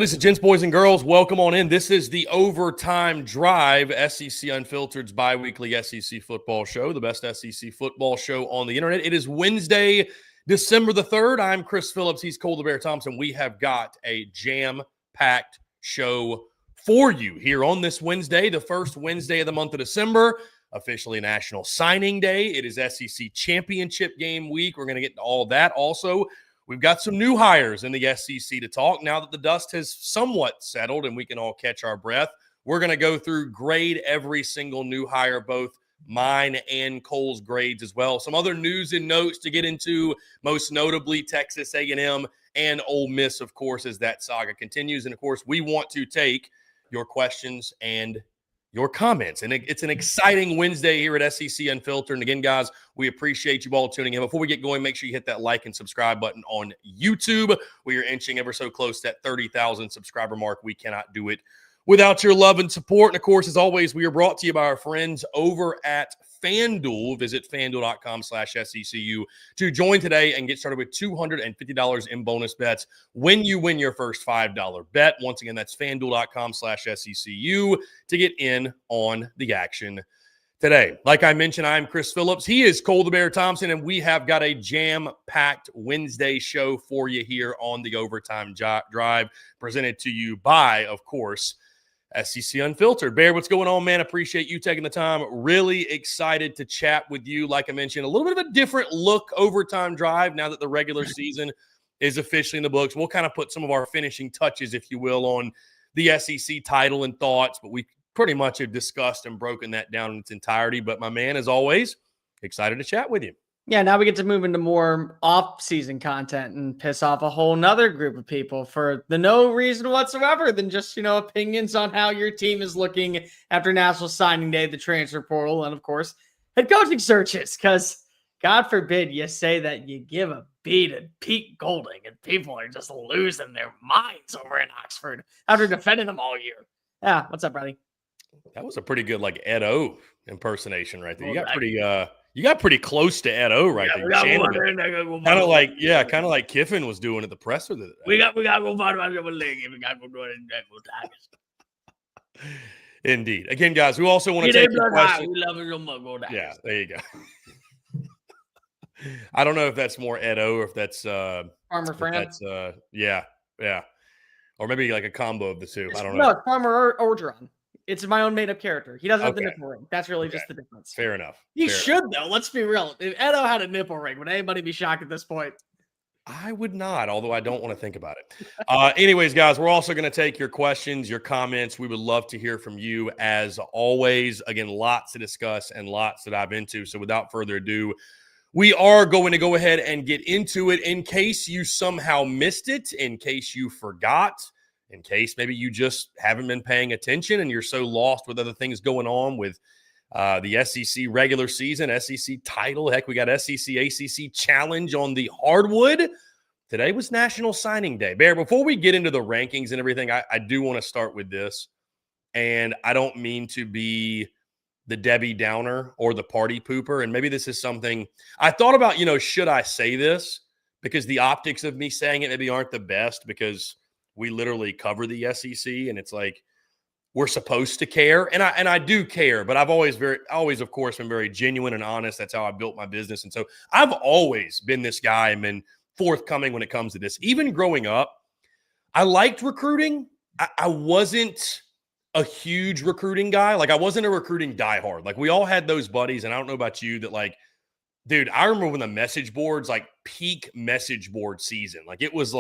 Ladies and gents, boys and girls, welcome on in. This is the Overtime Drive, SEC Unfiltered's bi-weekly SEC football show, the best SEC football show on the internet. It is Wednesday, December the 3rd. I'm Chris Phillips. He's Cole the Bear Thompson. We have got a jam-packed show for you here on this Wednesday, the first Wednesday of the month of December, officially National Signing Day. It is SEC Championship game week. We're going to get to all that also. We've got some new hires in the SEC to talk. Now that the dust has somewhat settled and we can all catch our breath, we're going to go through, grade every single new hire, both mine and Cole's grades as well. Some other news and notes to get into, most notably Texas A&M and Ole Miss, of course, as that saga continues. And, of course, we want to take your questions and your comments. And it's an exciting Wednesday here at SEC Unfiltered. And again, guys, we appreciate you all tuning in. Before we get going, make sure you hit that like and subscribe button on YouTube. We are inching ever so close to that 30,000 subscriber mark. We cannot do it without your love and support. And of course, as always, we are brought to you by our friends over at FANDUEL. Visit FANDUEL.com/SECU to join today and get started with $250 in bonus bets when you win your first $5 bet. Once again, that's FANDUEL.com/SECU to get in on the action today. Like I mentioned, I'm Chris Phillips. He is Cole the Bear Thompson, and we have got a jam-packed Wednesday show for you here on the Overtime Drive, presented to you by, of course, SEC Unfiltered. Bear, what's going on, man? Appreciate you taking the time. Really excited to chat with you. Like I mentioned, a little bit of a different look Overtime Drive now that the regular season is officially in the books. We'll kind of put some of our finishing touches, if you will, on the SEC title and thoughts, but we pretty much have discussed and broken that down in its entirety. But my man, as always, excited to chat with you. Yeah, now we get to move into more off-season content and piss off a whole nother group of people for no reason whatsoever than just, opinions on how your team is looking after National Signing Day, the transfer portal, and, of course, head coaching searches. Because, God forbid, you say that you give a B to Pete Golding and people are just losing their minds over in Oxford after defending them all year. Yeah, what's up, buddy? That was a pretty good, Ed O impersonation right there. You got pretty close to Ed O right there. Kind of like Kiffin was doing at the presser. We got to go find our leg. We got to go do it in Tigers. Indeed. Again, guys, we also want to take your questions. We love it so much. Yeah, there you go. I don't know if that's more Ed O or if that's Farmer Fran. That's yeah. Or maybe like a combo of the two. I don't know. No, it's Farmer Orgeron. It's my own made-up character. He doesn't have the nipple ring. That's really just the difference. Fair enough. He should, though. Let's be real. If Edo had a nipple ring, would anybody be shocked at this point? I would not, although I don't want to think about it. Anyways, guys, we're also going to take your questions, your comments. We would love to hear from you as always. Again, lots to discuss and lots to dive into. So without further ado, we are going to go ahead and get into it. In case you somehow missed it, in case you forgot, in case maybe you just haven't been paying attention and you're so lost with other things going on with the SEC regular season, SEC title. Heck, we got SEC ACC challenge on the hardwood. Today was National Signing Day. Bear, before we get into the rankings and everything, I do want to start with this. And I don't mean to be the Debbie Downer or the party pooper. And maybe this is something I thought about, should I say this? Because the optics of me saying it maybe aren't the best, because we literally cover the SEC, and it's like we're supposed to care, and I do care, but I've always, of course, been very genuine and honest. That's how I built my business, and so I've always been this guy and been forthcoming when it comes to this. Even growing up, I liked recruiting. I wasn't a huge recruiting guy. I wasn't a recruiting diehard. We all had those buddies, and I don't know about you, that dude, I remember when the message boards, peak message board season, it was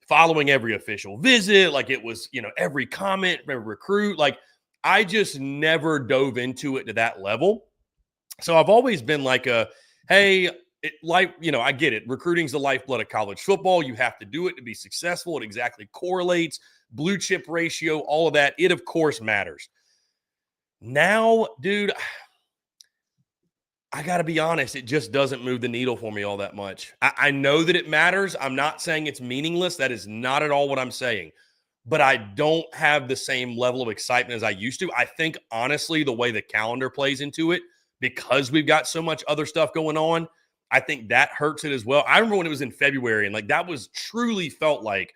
following every official visit, it was, every comment, every recruit. I just never dove into it to that level. So I've always been hey, I get it. Recruiting's the lifeblood of college football. You have to do it to be successful. It exactly correlates. Blue chip ratio, all of that. It, of course, matters. Now, dude, I got to be honest, it just doesn't move the needle for me all that much. I know that it matters. I'm not saying it's meaningless. That is not at all what I'm saying. But I don't have the same level of excitement as I used to. I think, honestly, the way the calendar plays into it, because we've got so much other stuff going on, I think that hurts it as well. I remember when it was in February, and that was truly felt like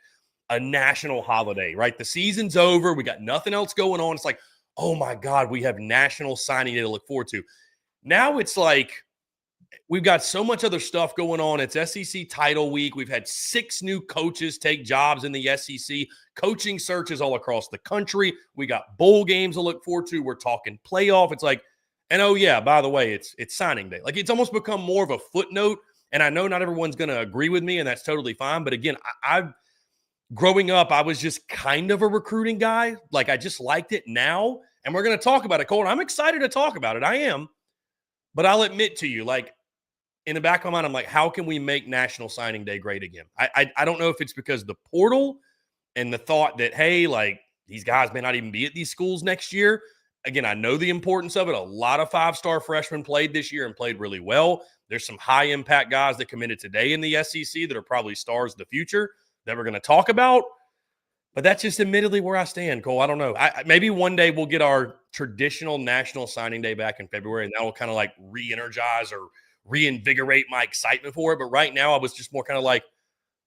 a national holiday, right? The season's over. We got nothing else going on. It's like, oh my God, we have National Signing Day to look forward to. Now it's like we've got so much other stuff going on. It's SEC title week. We've had 6 new coaches take jobs in the SEC, coaching searches all across the country. We got bowl games to look forward to. We're talking playoff. It's like, and oh yeah, by the way, it's signing day. Like it's almost become more of a footnote. And I know not everyone's going to agree with me, and that's totally fine. But again, I've growing up, I was just kind of a recruiting guy. Like I just liked it now. And we're going to talk about it, Cole. I'm excited to talk about it. I am. But I'll admit to you, like in the back of my mind, I'm like, how can we make National Signing Day great again? I don't know if it's because of the portal and the thought that, hey, like these guys may not even be at these schools next year. Again, I know the importance of it. A lot of 5-star freshmen played this year and played really well. There's some high-impact guys that committed today in the SEC that are probably stars of the future that we're going to talk about. But that's just admittedly where I stand, Cole. I don't know. Maybe one day we'll get our traditional National Signing Day back in February, and that will kind of like re-energize or reinvigorate my excitement for it. But right now, I was just more kind of like,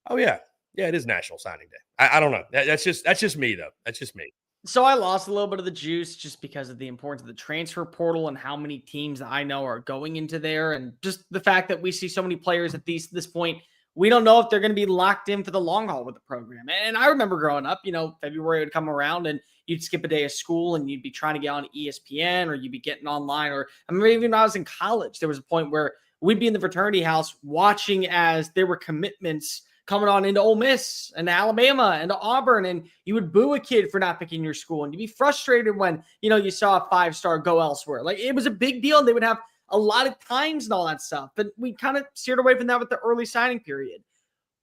oh, yeah, it is National Signing Day. I don't know. That's just me, though. That's just me. So I lost a little bit of the juice just because of the importance of the transfer portal and how many teams that I know are going into there, and just the fact that we see so many players at this point. We don't know if they're going to be locked in for the long haul with the program. And I remember growing up, February would come around and you'd skip a day of school and you'd be trying to get on ESPN, or you'd be getting online. Or I mean, even when I was in college, there was a point where we'd be in the fraternity house watching as there were commitments coming on into Ole Miss and Alabama and Auburn, and you would boo a kid for not picking your school, and you'd be frustrated when, you saw a 5-star go elsewhere. Like it was a big deal, and they would have a lot of times and all that stuff. But we kind of steered away from that with the early signing period.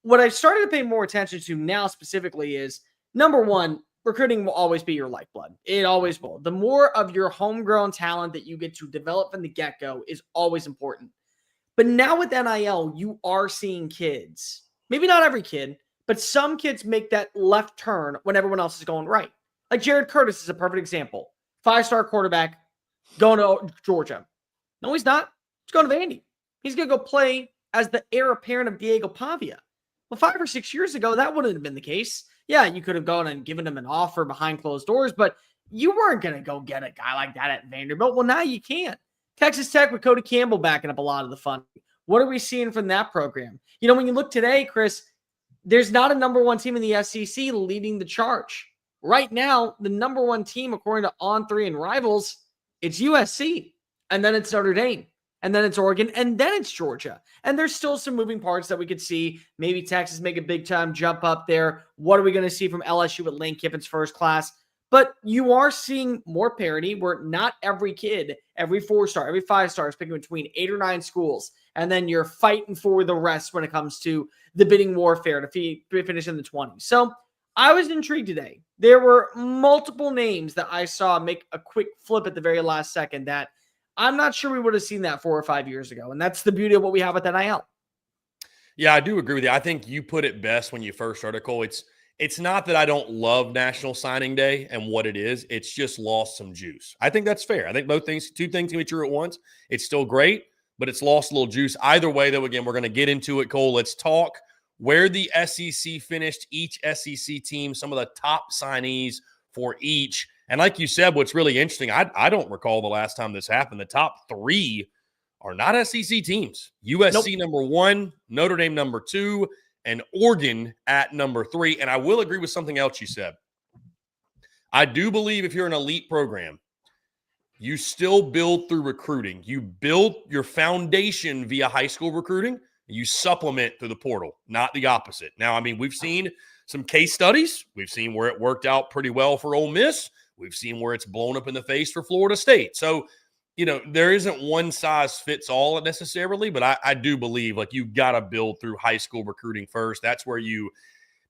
What I've started to pay more attention to now specifically is, number one, recruiting will always be your lifeblood. It always will. The more of your homegrown talent that you get to develop from the get-go is always important. But now with NIL, you are seeing kids, maybe not every kid, but some kids make that left turn when everyone else is going right. Like Jared Curtis is a perfect example. 5-star quarterback going to Georgia. No, he's not. He's going to Vandy. He's going to go play as the heir apparent of Diego Pavia. Well, 5 or 6 years ago, that wouldn't have been the case. Yeah, you could have gone and given him an offer behind closed doors, but you weren't going to go get a guy like that at Vanderbilt. Well, now you can. Texas Tech with Cody Campbell backing up a lot of the funding. What are we seeing from that program? When you look today, Chris, there's not a number one team in the SEC leading the charge. Right now, the number one team, according to On3 and Rivals, it's USC. And then it's Notre Dame, and then it's Oregon, and then it's Georgia. And there's still some moving parts that we could see. Maybe Texas make a big-time jump up there. What are we going to see from LSU with Lane Kiffin's first class? But you are seeing more parity where not every kid, every 4-star, every 5-star is picking between 8 or 9 schools, and then you're fighting for the rest when it comes to the bidding warfare to finish in the 20s. So I was intrigued today. There were multiple names that I saw make a quick flip at the very last second that I'm not sure we would have seen that 4 or 5 years ago. And that's the beauty of what we have with NIL. Yeah, I do agree with you. I think you put it best when you first started, Cole. It's not that I don't love National Signing Day and what it is. It's just lost some juice. I think that's fair. I think two things can be true at once. It's still great, but it's lost a little juice. Either way, though, again, we're going to get into it, Cole. Let's talk where the SEC finished, each SEC team, some of the top signees for each. And like you said, what's really interesting, I don't recall the last time this happened. The top 3 are not SEC teams. USC number 1, Notre Dame number 2, and Oregon at number 3. And I will agree with something else you said. I do believe if you're an elite program, you still build through recruiting. You build your foundation via high school recruiting. You supplement through the portal, not the opposite. Now, I mean, we've seen some case studies. We've seen where it worked out pretty well for Ole Miss. We've seen where it's blown up in the face for Florida State. So, there isn't one size fits all necessarily, but I do believe like you've got to build through high school recruiting first. That's where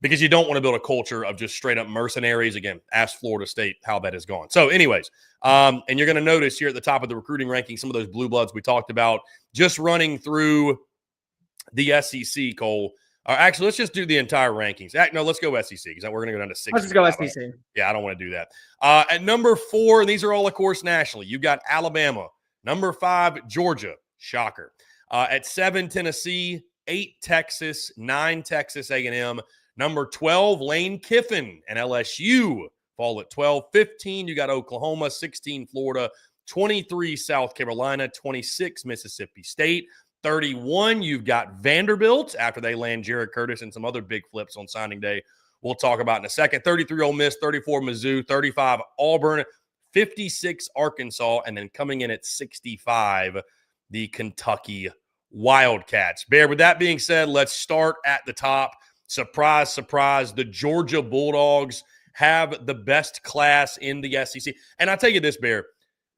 because you don't want to build a culture of just straight up mercenaries. Again, ask Florida State how that has gone. So anyways, and you're going to notice here at the top of the recruiting ranking, some of those blue bloods we talked about, just running through the SEC, Cole. Actually, let's just do the entire rankings. No, let's go SEC because we're going to go down to 6. Let's just go SEC. Yeah, I don't want to do that. At number 4, and these are all, of course, nationally, you've got Alabama. Number 5, Georgia. Shocker. At 7, Tennessee. 8, Texas. 9, Texas A&M. Number 12, Lane Kiffin and LSU fall at 12. 15, you got Oklahoma. 16, Florida. 23, South Carolina. 26, Mississippi State. 31, you've got Vanderbilt after they land Jared Curtis and some other big flips on signing day we'll talk about in a second. 33, Ole Miss. 34, Mizzou. 35, Auburn. 56, Arkansas. And then coming in at 65, the Kentucky Wildcats. Bear, with that being said, let's start at the top. Surprise, surprise, the Georgia Bulldogs have the best class in the SEC. And I'll tell you this, Bear,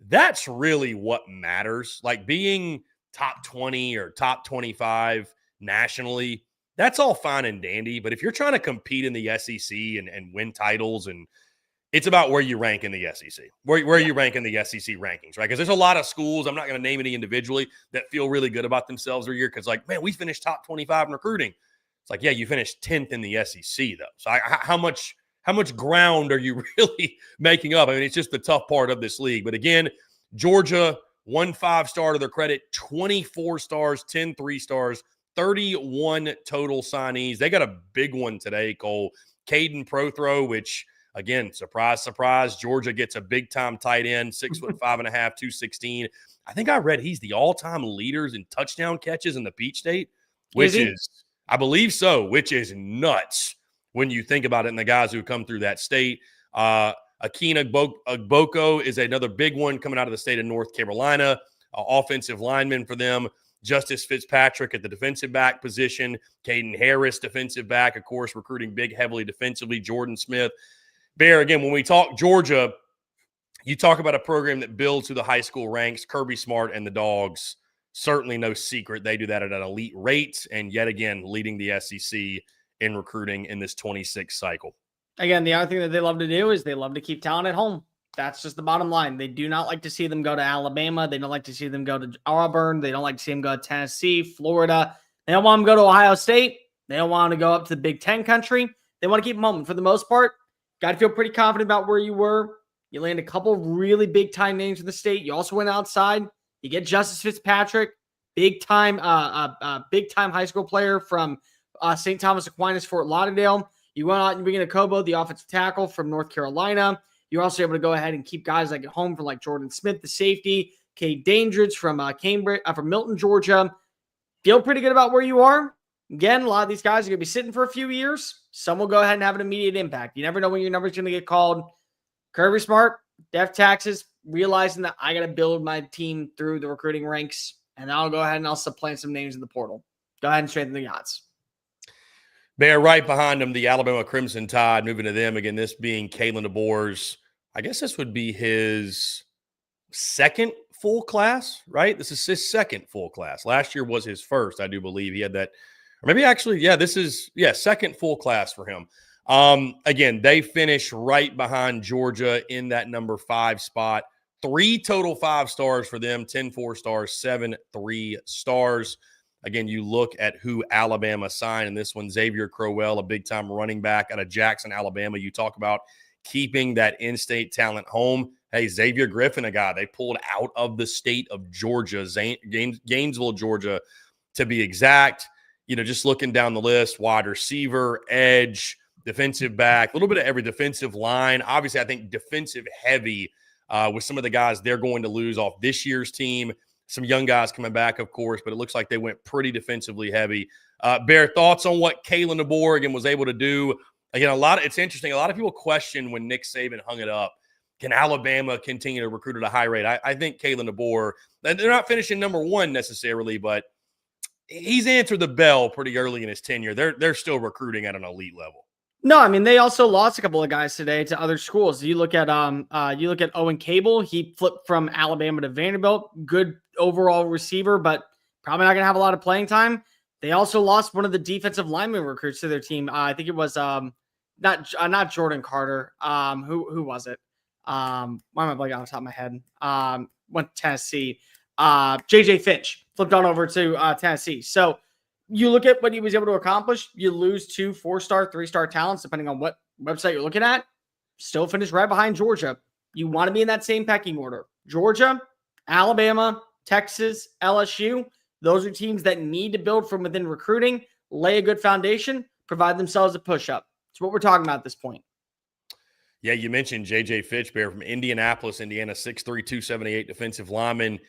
that's really what matters. Like being top 20 or top 25 nationally, that's all fine and dandy. But if you're trying to compete in the SEC and win titles, and it's about where you rank in the SEC, where you rank in the SEC rankings, right? Because there's a lot of schools, I'm not going to name any individually, that feel really good about themselves every year because, like, man, we finished top 25 in recruiting. It's like, yeah, you finished 10th in the SEC, though. So how much ground are you really making up? I mean, it's just the tough part of this league. But again, Georgia, 1 5-star to their credit, 24 stars, 10 3-stars, 31 total signees. They got a big one today, Cole. Caden Prothro, which, again, surprise, surprise, Georgia gets a big-time tight end, 6'5.5", 216. I think I read he's the all-time leaders in touchdown catches in the Peach State, which is, I believe so, which is nuts when you think about it and the guys who come through that state. Akina Agboko is another big one coming out of the state of North Carolina, offensive lineman for them. Justice Fitzpatrick at the defensive back position. Caden Harris, defensive back, of course, recruiting big, heavily defensively. Jordan Smith. Bear, again, when we talk Georgia, you talk about a program that builds through the high school ranks. Kirby Smart and the Dogs, certainly no secret. They do that at an elite rate, and yet again, leading the SEC in recruiting in this 26 cycle. Again, the other thing that they love to do is they love to keep talent at home. That's just the bottom line. They do not like to see them go to Alabama. They don't like to see them go to Auburn. They don't like to see them go to Tennessee, Florida. They don't want them to go to Ohio State. They don't want them to go up to the Big Ten country. They want to keep them home. For the most part, got to feel pretty confident about where you were. You land a couple really big-time names in the state. You also went outside. You get Justice Fitzpatrick, big-time high school player from St. Thomas Aquinas, Fort Lauderdale. You went out and bring in Akobo, the offensive tackle from North Carolina. You're also able to go ahead and keep guys like at home from like Jordan Smith, the safety, Cade Dandridge from Cambridge, from Milton, Georgia. Feel pretty good about where you are. Again, a lot of these guys are going to be sitting for a few years. Some will go ahead and have an immediate impact. You never know when your number's going to get called. Kirby Smart, Def Taxes, realizing that I got to build my team through the recruiting ranks, and I'll go ahead and I'll supplant some names in the portal. Go ahead and straighten the odds. They're right behind them, the Alabama Crimson Tide, moving to them. Again, this being Kalen DeBoer's, I guess this would be his second full class, right? This is his second full class. Last year was his first, I do believe. He had that, or maybe actually, this is, second full class for him. Again, they finish right behind Georgia in that number 5 spot. 3 total 5-stars for them, 10 4-stars, 7 3-stars. Again, you look at who Alabama signed in this one. Xavier Crowell, a big-time running back out of Jackson, Alabama. You talk about keeping that in-state talent home. Hey, Xavier Griffin, a guy they pulled out of the state of Georgia, Gainesville, Georgia, to be exact. You know, just looking down the list, wide receiver, edge, defensive back, a little bit of every defensive line. Obviously, I think defensive heavy with some of the guys they're going to lose off this year's team. Some young guys coming back, of course, but it looks like they went pretty defensively heavy. Bear, thoughts on what Kalen DeBoer, again, was able to do? Again, it's interesting. A lot of people question when Nick Saban hung it up. Can Alabama continue to recruit at a high rate? I think Kalen DeBoer, they're not finishing number 1 necessarily, but he's answered the bell pretty early in his tenure. They're still recruiting at an elite level. No, I mean, they also lost a couple of guys today to other schools. You look at Owen Cable. He flipped from Alabama to Vanderbilt. Good overall receiver, but probably not going to have a lot of playing time. They also lost one of the defensive lineman recruits to their team. I think it was not Jordan Carter. Who was it? Why am I blanking off the top of my head? Went to Tennessee. JJ Finch flipped on over to Tennessee. So you look at what he was able to accomplish. You lose 2 4-star, 3-star talents, depending on what website you're looking at. Still finish right behind Georgia. You want to be in that same pecking order. Georgia, Alabama, Texas, LSU. Those are teams that need to build from within recruiting, lay a good foundation. provide themselves a push-up. It's what we're talking about at this point. Yeah, you mentioned J.J. Fitchbear from Indianapolis, Indiana, 6'3", 278 defensive lineman.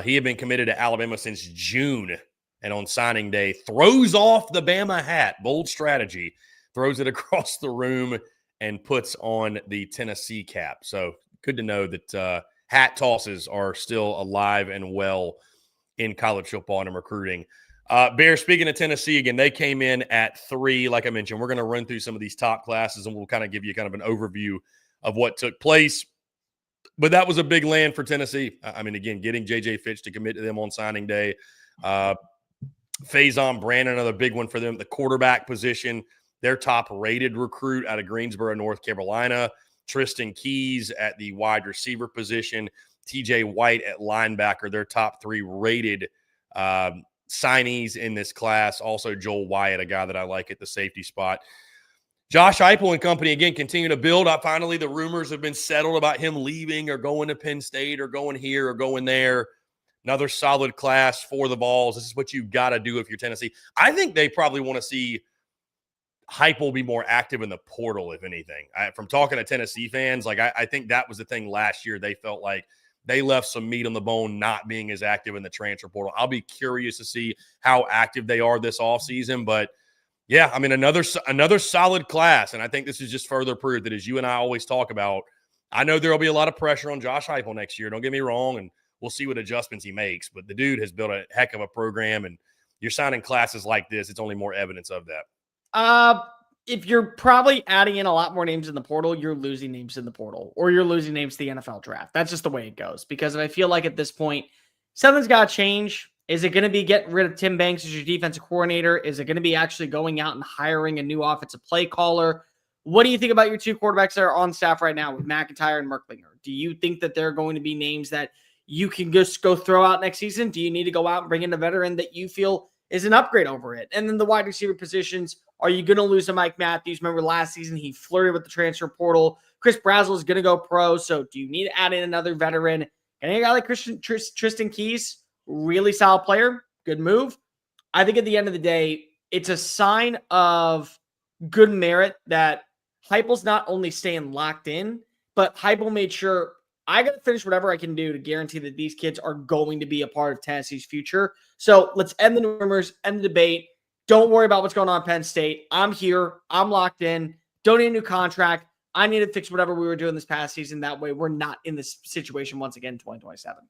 He had been committed to Alabama since June, and on signing day, throws off the Bama hat. Bold strategy. Throws it across the room and puts on the Tennessee cap. So good to know that hat tosses are still alive and well in college football and in recruiting. Bear, speaking of Tennessee, again, they came in at 3. Like I mentioned, we're going to run through some of these top classes, and we'll kind of give you kind of an overview of what took place. But that was a big land for Tennessee. I mean, again, getting J.J. Fitch to commit to them on signing day. Faison Brandon, another big one for them. The quarterback position, their top-rated recruit out of Greensboro, North Carolina. Tristan Keys at the wide receiver position. T.J. White at linebacker, their top 3 rated signees in this class. Also Joel Wyatt, a guy that I like at the safety spot. Josh Heupel and company, again, continue to build up. Finally, the rumors have been settled about him leaving or going to Penn State or going here or going there. Another solid class for the Vols. This is what you got to do if you're Tennessee. I think they probably want to see Heupel be more active in the portal, if anything. From talking to Tennessee fans, like I think that was the thing last year. They felt like they left some meat on the bone not being as active in the transfer portal. I'll be curious to see how active they are this offseason. But, yeah, I mean, another solid class, and I think this is just further proof that, as you and I always talk about, I know there will be a lot of pressure on Josh Heupel next year. Don't get me wrong, and we'll see what adjustments he makes. But the dude has built a heck of a program, and you're signing classes like this, it's only more evidence of that. If you're probably adding in a lot more names in the portal, you're losing names in the portal, or you're losing names to the NFL draft. That's just the way it goes. Because I feel like at this point, something's got to change. Is it going to be getting rid of Tim Banks as your defensive coordinator? Is it going to be actually going out and hiring a new offensive play caller? What do you think about your 2 quarterbacks that are on staff right now with McIntyre and Merklinger? Do you think that they're going to be names that you can just go throw out next season? Do you need to go out and bring in a veteran that you feel is an upgrade over it? And then the wide receiver positions, are you going to lose to Mike Matthews? Remember last season, he flirted with the transfer portal. Chris Brazzell is going to go pro. So do you need to add in another veteran? And a guy like Tristan Keys, really solid player, good move. I think at the end of the day, it's a sign of good merit that Heupel's not only staying locked in, but Heupel made sure I got to finish whatever I can do to guarantee that these kids are going to be a part of Tennessee's future. So let's end the rumors, end the debate. Don't worry about what's going on in Penn State. I'm here. I'm locked in. Don't need a new contract. I need to fix whatever we were doing this past season. That way we're not in this situation once again in 2027.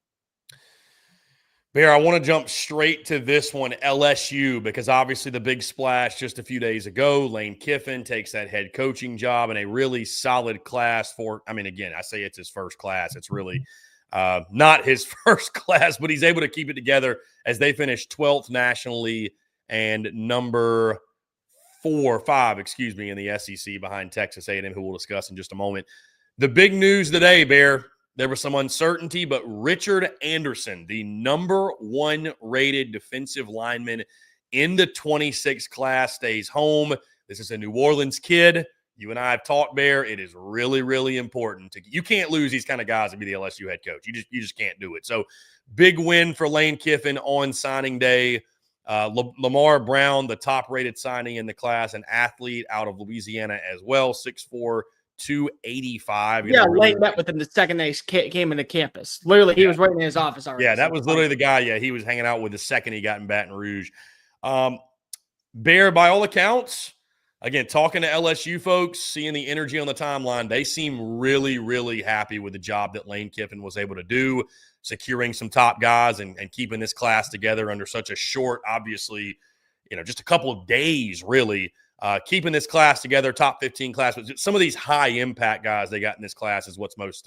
Bear, I want to jump straight to this one, LSU, because obviously the big splash just a few days ago, Lane Kiffin takes that head coaching job in a really solid class for, I mean, again, I say it's his first class. It's really not his first class, but he's able to keep it together as they finish 12th nationally and number 5 in the SEC behind Texas A&M, who we'll discuss in just a moment. The big news today, Bear, there was some uncertainty, but Richard Anderson, the number 1 rated defensive lineman in the 26 class, stays home. This is a New Orleans kid. You and I have talked, Bear. It is really, really important. You can't lose these kind of guys to be the LSU head coach. You just can't do it. So big win for Lane Kiffin on signing day. Lamar Brown, the top-rated signing in the class, an athlete out of Louisiana as well, 6'4", 285. Yeah, Lane met with him the second they came into campus. Literally, he was waiting in his office already. Yeah, that was literally the guy. Yeah, he was hanging out with the second he got in Baton Rouge. Bear, by all accounts, again, talking to LSU folks, seeing the energy on the timeline, they seem really, really happy with the job that Lane Kiffin was able to do, securing some top guys and keeping this class together under such a short, obviously, just a couple of days, really, keeping this class together, top 15 class. But some of these high-impact guys they got in this class is what's most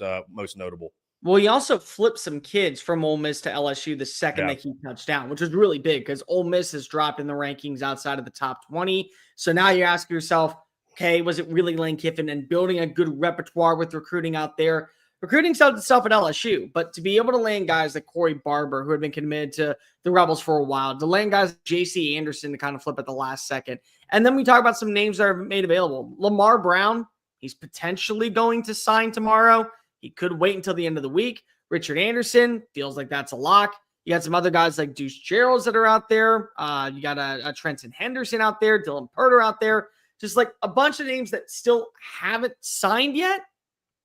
notable. Well, he also flipped some kids from Ole Miss to LSU the second that he touched down, which was really big because Ole Miss has dropped in the rankings outside of the top 20. So now you ask yourself, okay, was it really Lane Kiffin and building a good repertoire with recruiting out there? Recruiting sells itself at LSU, but to be able to land guys like Corey Barber, who had been committed to the Rebels for a while, to land guys like J.C. Anderson to kind of flip at the last second. And then we talk about some names that are made available. Lamar Brown, he's potentially going to sign tomorrow. He could wait until the end of the week. Richard Anderson feels like that's a lock. You got some other guys like Deuce Geralds that are out there. You got a Trenton Henderson out there, Dylan Purter out there. Just like a bunch of names that still haven't signed yet,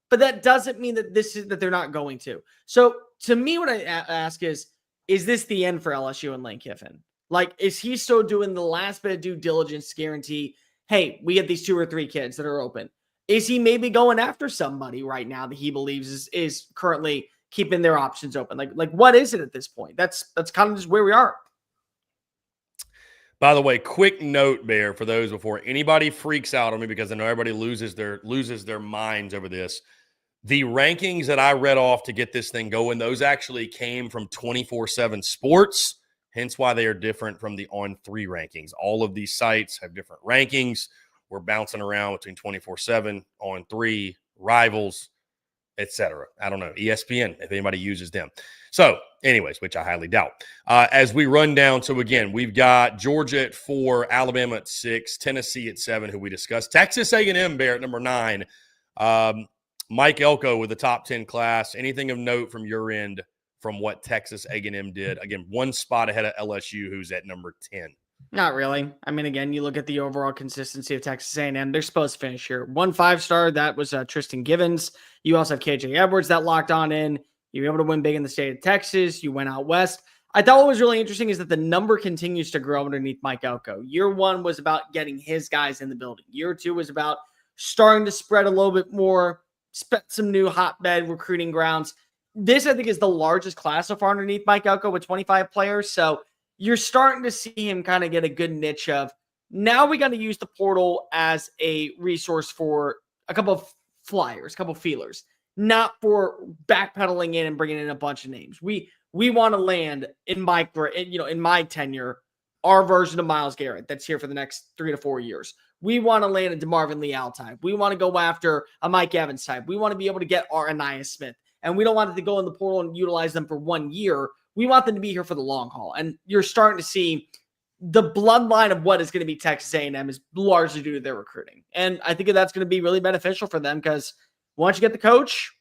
but that doesn't mean that they're not going to. So to me, what I ask is this the end for LSU and Lane Kiffin? Like, is he still doing the last bit of due diligence to guarantee, hey, we have these 2 or 3 kids that are open? Is he maybe going after somebody right now that he believes is currently keeping their options open? Like what is it at this point? That's kind of just where we are. By the way, quick note, Bear, for those before anybody freaks out on me, because I know everybody loses their minds over this. The rankings that I read off to get this thing going, those actually came from 24/7 Sports, hence why they are different from the On3 rankings. All of these sites have different rankings. We're bouncing around between 24/7, On3, Rivals, etc. I don't know, ESPN, if anybody uses them. So anyways, which I highly doubt. As we run down, so again, we've got Georgia at 4, Alabama at 6, Tennessee at 7, who we discussed, Texas A&M, Bear, at number 9. Mike Elko with the top 10 class. Anything of note from your end from what Texas A&M did? Again, one spot ahead of LSU, who's at number 10. Not really. I mean, again, you look at the overall consistency of Texas A&M. They're supposed to finish here. 1 5-star, that was Tristan Givens. You also have KJ Edwards that locked on in. You were able to win big in the state of Texas. You went out west. I thought what was really interesting is that the number continues to grow underneath Mike Elko. Year 1 was about getting his guys in the building. Year 2 was about starting to spread a little bit more, some new hotbed recruiting grounds. This, I think, is the largest class so far underneath Mike Elko with 25 players. So you're starting to see him kind of get a good niche of, now we got to use the portal as a resource for a couple of flyers, a couple of feelers, not for backpedaling in and bringing in a bunch of names. We want to land in my tenure, our version of Myles Garrett that's here for the next 3 to 4 years. We want to land a DeMarvin Leal type. We want to go after a Mike Evans type. We want to be able to get our Anaya Smith. And we don't want it to go in the portal and utilize them for 1 year. We want them to be here for the long haul. And you're starting to see the bloodline of what is going to be Texas A&M is largely due to their recruiting. And I think that's going to be really beneficial for them, because once you get the coach,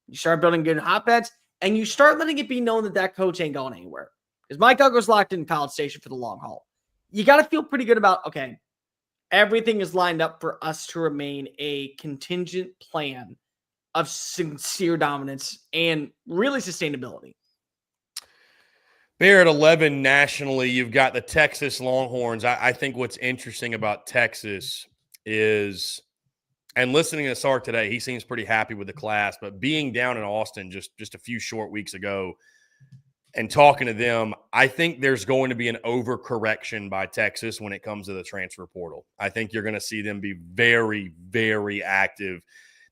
you start building good hotbeds, and you start letting it be known that that coach ain't going anywhere. Because Mike Elko's locked in College Station for the long haul. You got to feel pretty good about, okay, everything is lined up for us to remain a contingent plan of sincere dominance and really sustainability. Bear, at 11 nationally, you've got the Texas Longhorns. I think what's interesting about Texas is, and listening to Sark today, he seems pretty happy with the class, but being down in Austin just a few short weeks ago and talking to them, I think there's going to be an overcorrection by Texas when it comes to the transfer portal. I think you're going to see them be very, very active.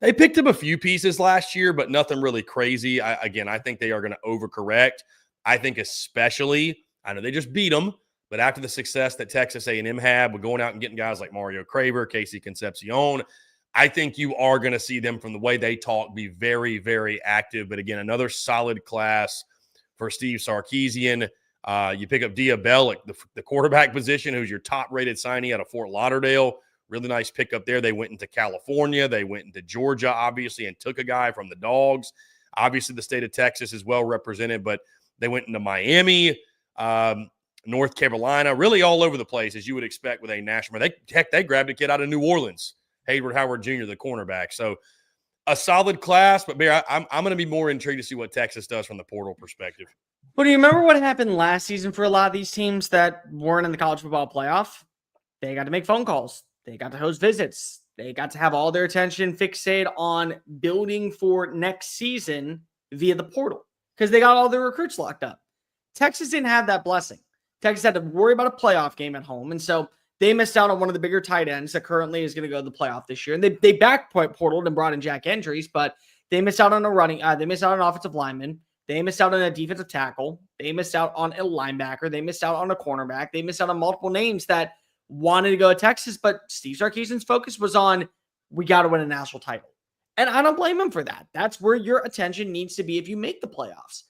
They picked up a few pieces last year, but nothing really crazy. I think they are going to overcorrect. I think especially, I know they just beat them, but after the success that Texas A&M had with going out and getting guys like Mario Craver, Casey Concepcion, I think you are going to see them, from the way they talk, be very, very active. But again, another solid class for Steve Sarkisian. You pick up Diabell at the quarterback position, who's your top-rated signee out of Fort Lauderdale. Really nice pickup there. They went into California. They went into Georgia, obviously, and took a guy from the Dogs. Obviously, the state of Texas is well represented, but they went into Miami, North Carolina, really all over the place, as you would expect with a national. They grabbed a kid out of New Orleans, Hayward Howard Jr., the cornerback. So a solid class, but Bear, I'm going to be more intrigued to see what Texas does from the portal perspective. Well, do you remember what happened last season for a lot of these teams that weren't in the college football playoff? They got to make phone calls. They got to host visits. They got to have all their attention fixated on building for next season via the portal, because they got all their recruits locked up. Texas didn't have that blessing. Texas had to worry about a playoff game at home, and so they missed out on one of the bigger tight ends that currently is going to go to the playoff this year. And they back portaled and brought in Jack Endries, but they missed out on they missed out on an offensive lineman. They missed out on a defensive tackle. They missed out on a linebacker. They missed out on a cornerback. They missed out on multiple names that wanted to go to Texas, but Steve Sarkisian's focus was on, we got to win a national title. And I don't blame him for that. That's where your attention needs to be if you make the playoffs.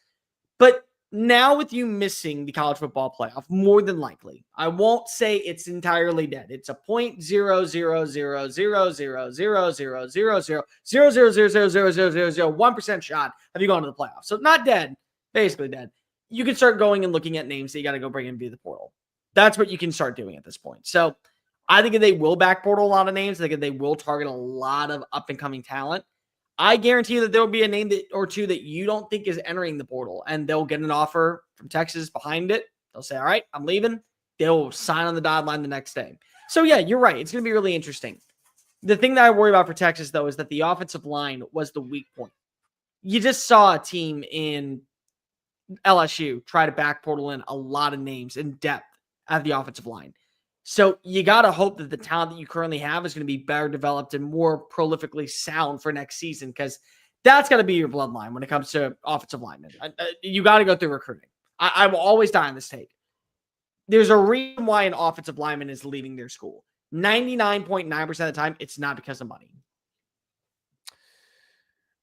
But now with you missing the college football playoff, more than likely, I won't say it's entirely dead. It's a 0.0000000000000000000000001% shot of you going to the playoffs. So not dead, basically dead. you can start going and looking at names that you got to go bring in via the portal. That's what you can start doing at this point. So I think they will back portal a lot of names. I think they will target a lot of up and coming talent. I guarantee that there will be a name or two that you don't think is entering the portal, and they'll get an offer from Texas behind it. They'll say, all right, I'm leaving. They'll sign on the dotted line the next day. So yeah, you're right. It's going to be really interesting. The thing that I worry about for Texas, though, is that the offensive line was the weak point. You just saw a team in LSU try to back portal in a lot of names in depth at the offensive line. So you got to hope that the talent that you currently have is going to be better developed and more prolifically sound for next season, because that's got to be your bloodline when it comes to offensive linemen. You got to go through recruiting. I will always die on this take. There's a reason why an offensive lineman is leaving their school. 99.9% of the time, it's not because of money.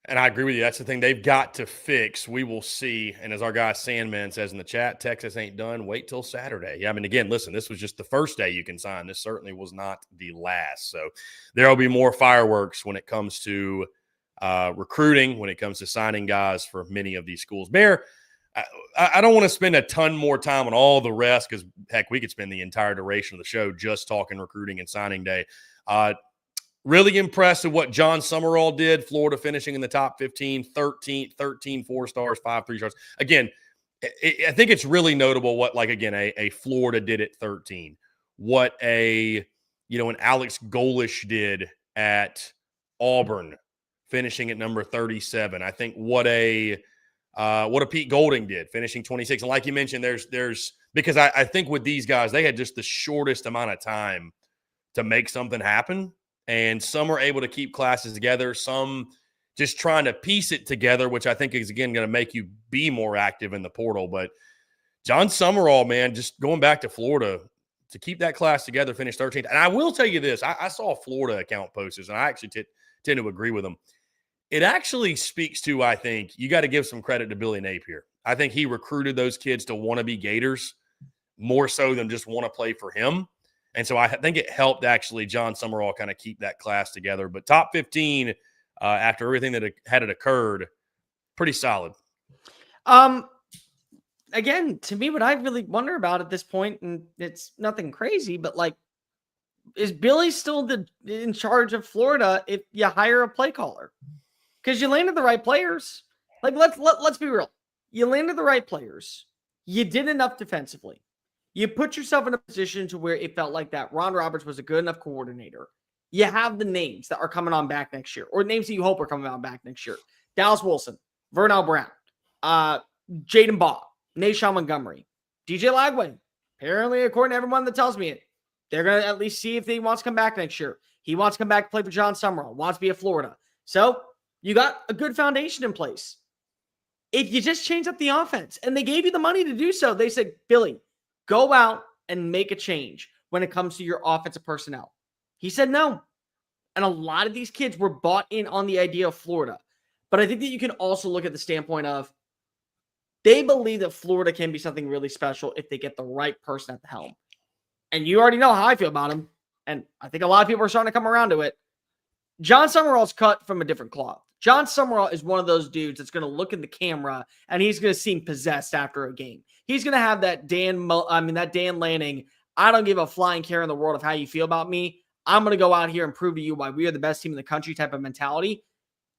And I agree with you. That's the thing they've got to fix. We will see. And as our guy Sandman says in the chat, Texas ain't done. Wait till Saturday. Yeah, I mean, again, listen, this was just the first day you can sign. This certainly was not the last. So there will be more fireworks when it comes to recruiting, when it comes to signing guys for many of these schools. Bear, I don't want to spend a ton more time on all the rest because, heck, we could spend the entire duration of the show just talking recruiting and signing day. Really impressed with what John Summerall did. Florida finishing in the top 15, 13 4 stars, 5 3 stars. Again, I think it's really notable what, like, again, a Florida did at 13. What an Alex Golish did at Auburn, finishing at number 37. I think what a Pete Golding did, finishing 26. And like you mentioned, there's because I think with these guys, they had just the shortest amount of time to make something happen. And some are able to keep classes together. Some just trying to piece it together, which I think is, again, going to make you be more active in the portal. But John Summerall, man, just going back to Florida, to keep that class together, finish 13th. And I will tell you this. I saw Florida account posters, and I actually tend to agree with them. It actually speaks to, I think, you got to give some credit to Billy Napier. I think he recruited those kids to want to be Gators more so than just want to play for him. And so I think it helped, actually, John Summerall kind of keep that class together. But top 15, after everything that had occurred, pretty solid. Again, to me, what I really wonder about at this point, and it's nothing crazy, but like, is Billy still in charge of Florida if you hire a play caller? Because you landed the right players. Like, let's be real. You landed the right players. You did enough defensively. You put yourself in a position to where it felt like that Ron Roberts was a good enough coordinator. You have the names that are coming on back next year, or names that you hope are coming on back next year. Dallas Wilson, Vernell Brown, Jaden Baugh, Nashawn Montgomery, DJ Lagway. Apparently, according to everyone that tells me it, they're going to at least see if he wants to come back next year. He wants to come back to play for John Summerall, wants to be at Florida. So you got a good foundation in place. If you just change up the offense, and they gave you the money to do so, they said, Billy, go out and make a change when it comes to your offensive personnel. He said no. And a lot of these kids were bought in on the idea of Florida. But I think that you can also look at the standpoint of they believe that Florida can be something really special if they get the right person at the helm. And you already know how I feel about him. And I think a lot of people are starting to come around to it. John Summerall's cut from a different cloth. John Summerall is one of those dudes that's going to look in the camera and he's going to seem possessed after a game. He's going to have that Dan Lanning, I don't give a flying care in the world of how you feel about me. I'm going to go out here and prove to you why we are the best team in the country type of mentality.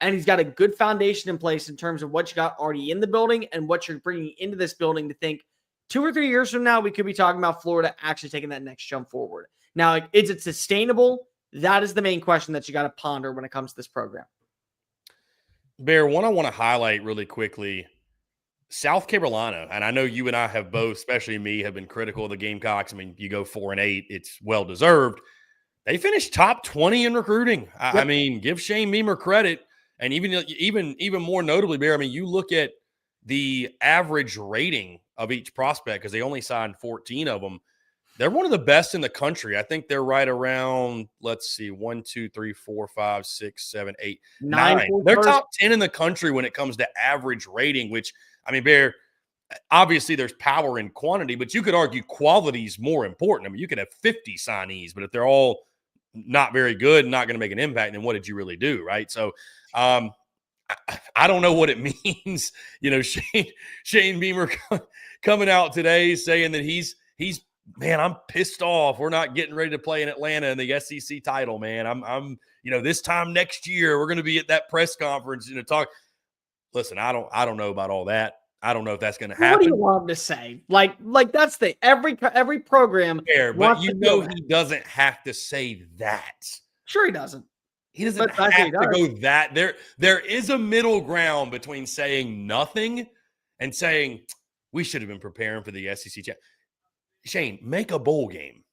And he's got a good foundation in place in terms of what you got already in the building and what you're bringing into this building to think 2 or 3 years from now, we could be talking about Florida actually taking that next jump forward. Now, is it sustainable? That is the main question that you got to ponder when it comes to this program. Bear, one I want to highlight really quickly, South Carolina, and I know you and I have both, especially me, have been critical of the Gamecocks. I mean, you go 4-8, it's well-deserved. They finished top 20 in recruiting. Yep. I mean, give Shane Beamer credit. And even more notably, Bear, I mean, you look at the average rating of each prospect because they only signed 14 of them. They're one of the best in the country. I think they're right around, let's see, 1, 2, 3, 4, 5, 6, 7, 8, 9. They're top 10 in the country when it comes to average rating, which, I mean, Bear, obviously there's power in quantity, but you could argue quality is more important. I mean, you could have 50 signees, but if they're all not very good, not going to make an impact, then what did you really do, right? So I I don't know what it means. Shane Beamer coming out today saying that he's man, I'm pissed off. We're not getting ready to play in Atlanta in the SEC title, man. I'm this time next year we're going to be at that press conference, talk. Listen, I don't know about all that. I don't know if that's going to happen. What do you want him to say? Like that's the every program. Fair, but he doesn't have to say that. Sure, he doesn't. He doesn't have to go that. There is a middle ground between saying nothing and saying we should have been preparing for the SEC. Shane, make a bowl game.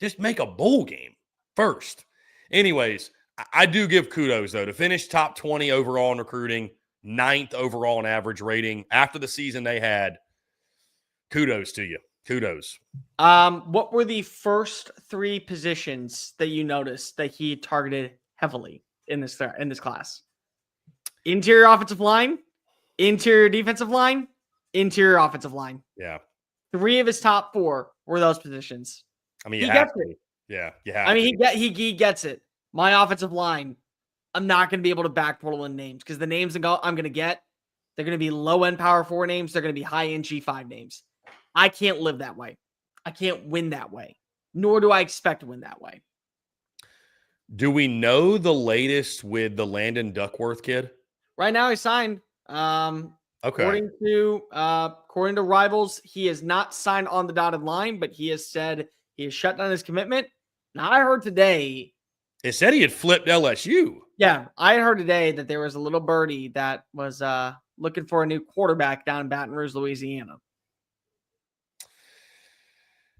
Just make a bowl game first. Anyways, I do give kudos, though, to finish top 20 overall in recruiting, 9th overall in average rating after the season they had. Kudos to you. Kudos. What were the first 3 positions that you noticed that he targeted heavily in this class? Interior offensive line, interior defensive line, interior offensive line. Yeah. 3 of his top 4 were those positions. I mean, he gets it. Yeah, he gets it. My offensive line, I'm not going to be able to back portal in names because the names I'm going to get, they're going to be low-end power 4 names. They're going to be high-end G5 names. I can't live that way. I can't win that way, nor do I expect to win that way. Do we know the latest with the Landon Duckworth kid? Right now, he's signed. Okay. According to Rivals, he is not signed on the dotted line, but he has said he has shut down his commitment. Now, I heard today. It said he had flipped LSU. Yeah, I heard today that there was a little birdie that was looking for a new quarterback down in Baton Rouge, Louisiana.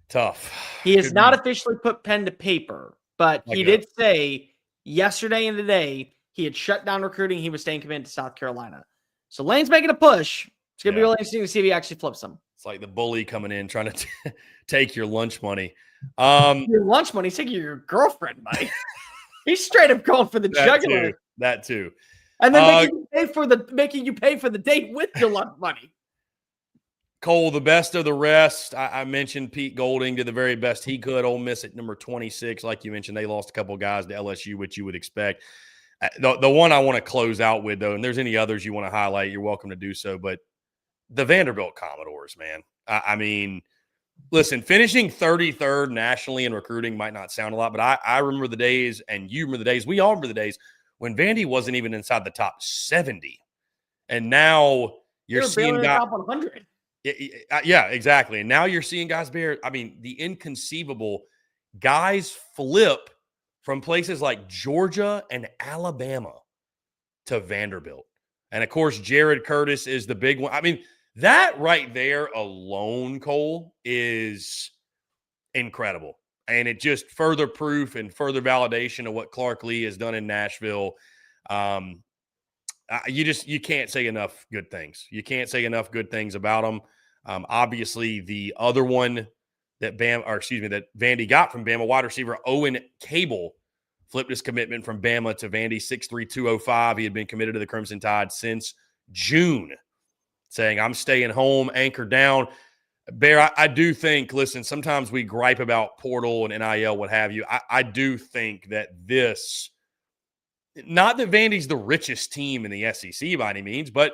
Tough. He has not officially put pen to paper, but he did say yesterday and today he had shut down recruiting. He was staying committed to South Carolina. So Lane's making a push. It's going to be really interesting to see if he actually flips them. It's like the bully coming in trying to take your lunch money. Your lunch money? He's taking your girlfriend money. He's straight up going for the jugular. That too. And then making you pay for the date with your lunch money. Cole, the best of the rest. I mentioned Pete Golding did the very best he could. Ole Miss at number 26. Like you mentioned, they lost a couple of guys to LSU, which you would expect. The one I want to close out with, though, and there's any others you want to highlight, you're welcome to do so, but the Vanderbilt Commodores, man. I mean, listen, finishing 33rd nationally in recruiting might not sound a lot, but I remember the days, and you remember the days, we all remember the days when Vandy wasn't even inside the top 70. And now you're seeing guys. Top 100. Yeah, exactly. And now you're seeing guys the inconceivable guys flip from places like Georgia and Alabama to Vanderbilt. And, of course, Jared Curtis is the big one. I mean, that right there alone, Cole, is incredible. And it just further proof and further validation of what Clark Lee has done in Nashville. You can't say enough good things. You can't say enough good things about him. Obviously, the other one that Vandy got from Bama, wide receiver Owen Cable, flipped his commitment from Bama to Vandy, 6'3", 205. He had been committed to the Crimson Tide since June, saying, I'm staying home, anchored down. Bear, I do think, listen, sometimes we gripe about portal and NIL, what have you. I do think that this, not that Vandy's the richest team in the SEC by any means, but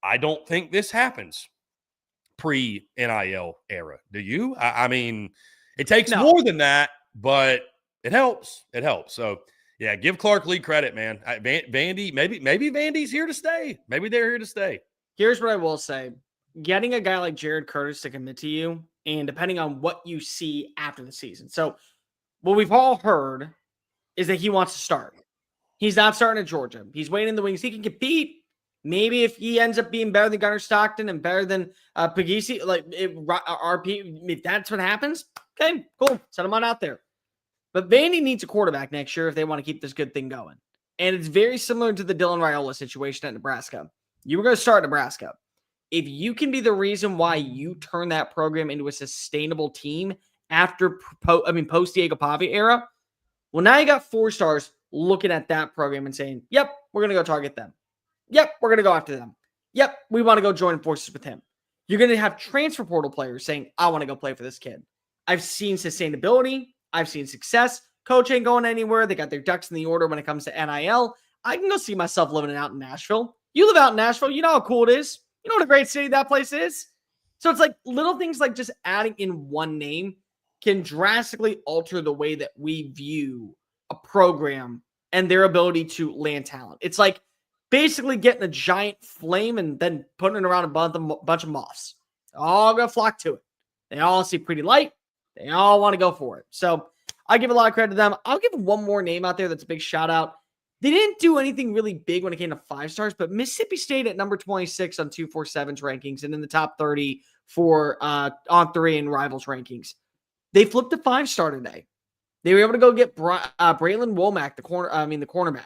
I don't think this happens pre-NIL era. Do you? I mean, it takes more than that, but it helps. It helps. So, yeah, give Clark Lee credit, man. Vandy, maybe Vandy's here to stay. Maybe they're here to stay. Here's what I will say. Getting a guy like Jared Curtis to commit to you, and depending on what you see after the season. So, what we've all heard is that he wants to start. He's not starting at Georgia. He's waiting in the wings. He can compete. Maybe if he ends up being better than Gunnar Stockton and better than Pagisi, RP, if that's what happens, okay, cool. Send him on out there. But Vandy needs a quarterback next year if they want to keep this good thing going. And it's very similar to the Dylan Raiola situation at Nebraska. You were going to start Nebraska. If you can be the reason why you turn that program into a sustainable team after post Diego Pavia era, well, now you got 4 stars looking at that program and saying, yep, we're going to go target them. Yep, we're going to go after them. Yep, we want to go join forces with him. You're going to have transfer portal players saying, I want to go play for this kid. I've seen sustainability. I've seen success. Coach ain't going anywhere. They got their ducks in the order when it comes to NIL. I can go see myself living out in Nashville. You live out in Nashville. You know how cool it is. You know what a great city that place is. So it's like little things like just adding in one name can drastically alter the way that we view a program and their ability to land talent. It's like basically getting a giant flame and then putting it around a bunch of moths. They're all going to flock to it. They all see pretty light. They all want to go for it. So I give a lot of credit to them. I'll give one more name out there that's a big shout out. They didn't do anything really big when it came to 5 stars, but Mississippi State at number 26 on 247's rankings and in the top 30 for On3 and Rivals rankings. They flipped a 5-star today. They were able to go get Braylon Womack, the cornerback.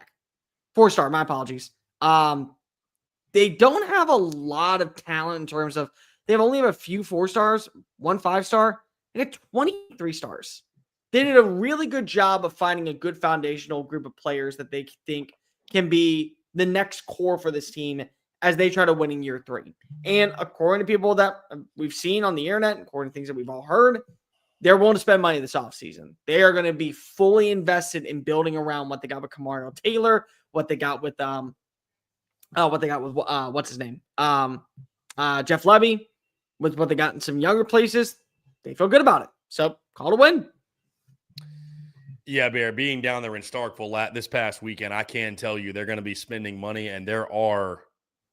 4-star, my apologies. They don't have a lot of talent in terms of they only have a few 4 stars, 1 5-star, and 23 stars. They did a really good job of finding a good foundational group of players that they think can be the next core for this team as they try to win in year 3. And according to people that we've seen on the internet, according to things that we've all heard, they're willing to spend money this offseason. They are going to be fully invested in building around what they got with Kamario Taylor, what they got with what's his name? Jeff Levy, with what they got in some younger places. They feel good about it. So call to win. Yeah, Bear, being down there in Starkville this past weekend, I can tell you they're going to be spending money, and there are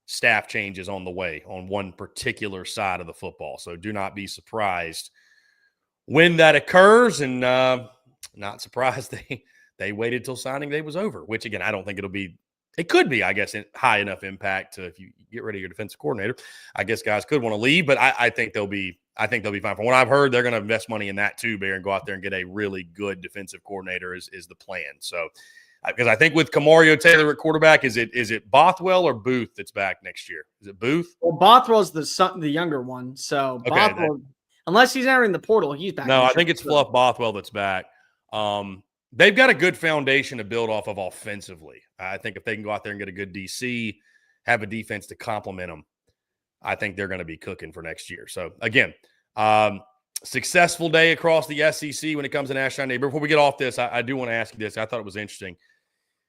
staff changes on the way on one particular side of the football. So do not be surprised when that occurs, and not surprised they waited till signing day was over, which, again, I don't think it could be, I guess, high enough impact to, if you get rid of your defensive coordinator, I guess guys could want to leave, but I think they'll be fine. From what I've heard, they're going to invest money in that too, Bear, and go out there and get a really good defensive coordinator is the plan. So, because I think with Kamario Taylor at quarterback, is it Bothwell or Booth that's back next year? Is it Booth? Well, Bothwell's the younger one, so okay, Bothwell, unless he's entering the portal, he's back. No, I think it's Fluff Bothwell that's back. They've got a good foundation to build off of offensively. I think if they can go out there and get a good DC, have a defense to complement them, I think they're going to be cooking for next year. So, again, successful day across the SEC when it comes to National Day. Before we get off this, I do want to ask you this. I thought it was interesting.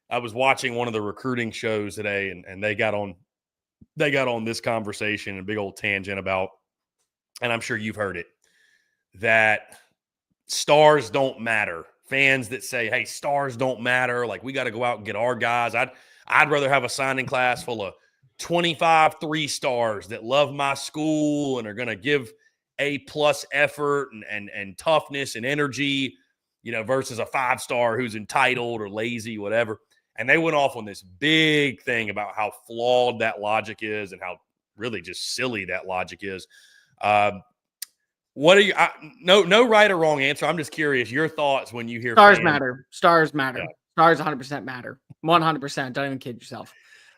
I was watching one of the recruiting shows today, and they got on this conversation, a big old tangent about, and I'm sure you've heard it, that stars don't matter. Fans that say, hey, stars don't matter. Like, we got to go out and get our guys. I'd rather have a signing class full of 25 3-stars that love my school and are going to give A+ effort and toughness and energy, versus a 5-star who's entitled or lazy, whatever. And they went off on this big thing about how flawed that logic is and how really just silly that logic is. What are you? No right or wrong answer. I'm just curious your thoughts when you hear stars fans. matter. Stars matter. Yeah. Stars 100% matter. 100%. Don't even kid yourself.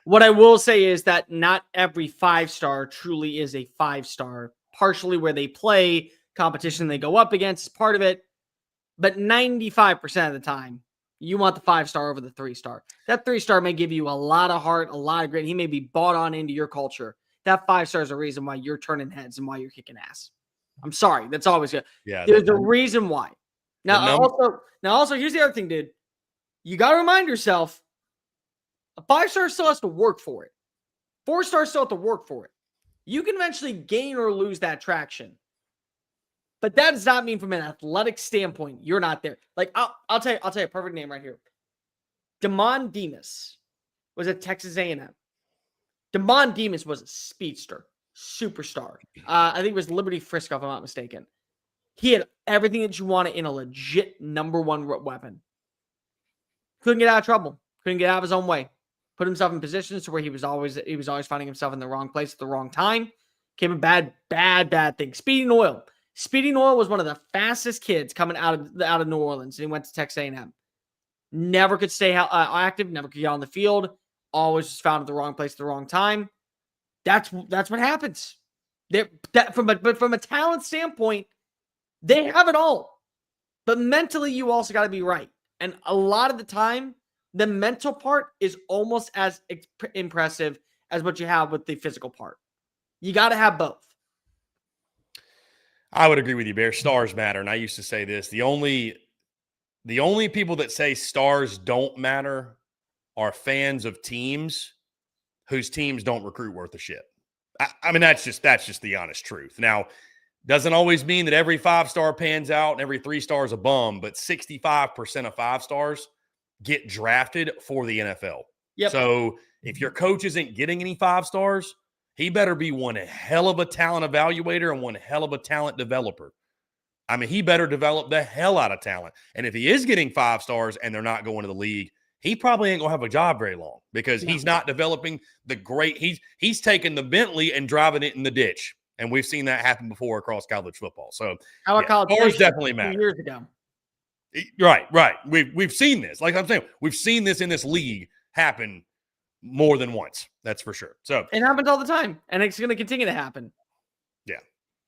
What I will say is that not every 5-star truly is a 5-star. Partially where they play, competition they go up against is part of it. But 95% of the time, you want the 5-star over the 3-star. That 3-star may give you a lot of heart, a lot of grit. He may be bought on into your culture. That 5-star is a reason why you're turning heads and why you're kicking ass. I'm sorry. That's always good. Yeah, there's a reason why. Now, also, here's the other thing, dude. You got to remind yourself, a 5-star still has to work for it. 4-star still have to work for it. You can eventually gain or lose that traction. But that does not mean from an athletic standpoint, you're not there. Like, I'll tell you a perfect name right here. Damon Demas was at Texas A&M. Damon Demas was a speedster. Superstar. I think it was Liberty Frisco, if I'm not mistaken. He had everything that you wanted in a legit number 1 weapon. Couldn't get out of trouble. Couldn't get out of his own way. Put himself in positions to where he was always finding himself in the wrong place at the wrong time. Came a bad thing. Speeding Oil. Speeding Oil was one of the fastest kids coming out of New Orleans, and he went to Texas A&M. Never could stay active. Never could get on the field. Always was found at the wrong place at the wrong time. That's what happens. From a talent standpoint, they have it all. But mentally, you also got to be right. And a lot of the time, the mental part is almost as impressive as what you have with the physical part. You got to have both. I would agree with you, Bear. Stars matter. And I used to say this. The only people that say stars don't matter are fans of teams whose teams don't recruit worth a shit. I mean, that's just the honest truth. Now, doesn't always mean that every 5-star pans out and every 3-star is a bum, but 65% of 5-stars get drafted for the NFL. Yep. So if your coach isn't getting any 5-stars, he better be one hell of a talent evaluator and one hell of a talent developer. I mean, he better develop the hell out of talent. And if he is getting 5-stars and they're not going to the league, he probably ain't going to have a job very long because he's not developing the great – he's taking the Bentley and driving it in the ditch. And we've seen that happen before across college football. So how about college stars definitely matter. Years ago. Right. We've seen this. Like I'm saying, we've seen this in this league happen more than once. That's for sure. So it happens all the time, and it's going to continue to happen. Yeah.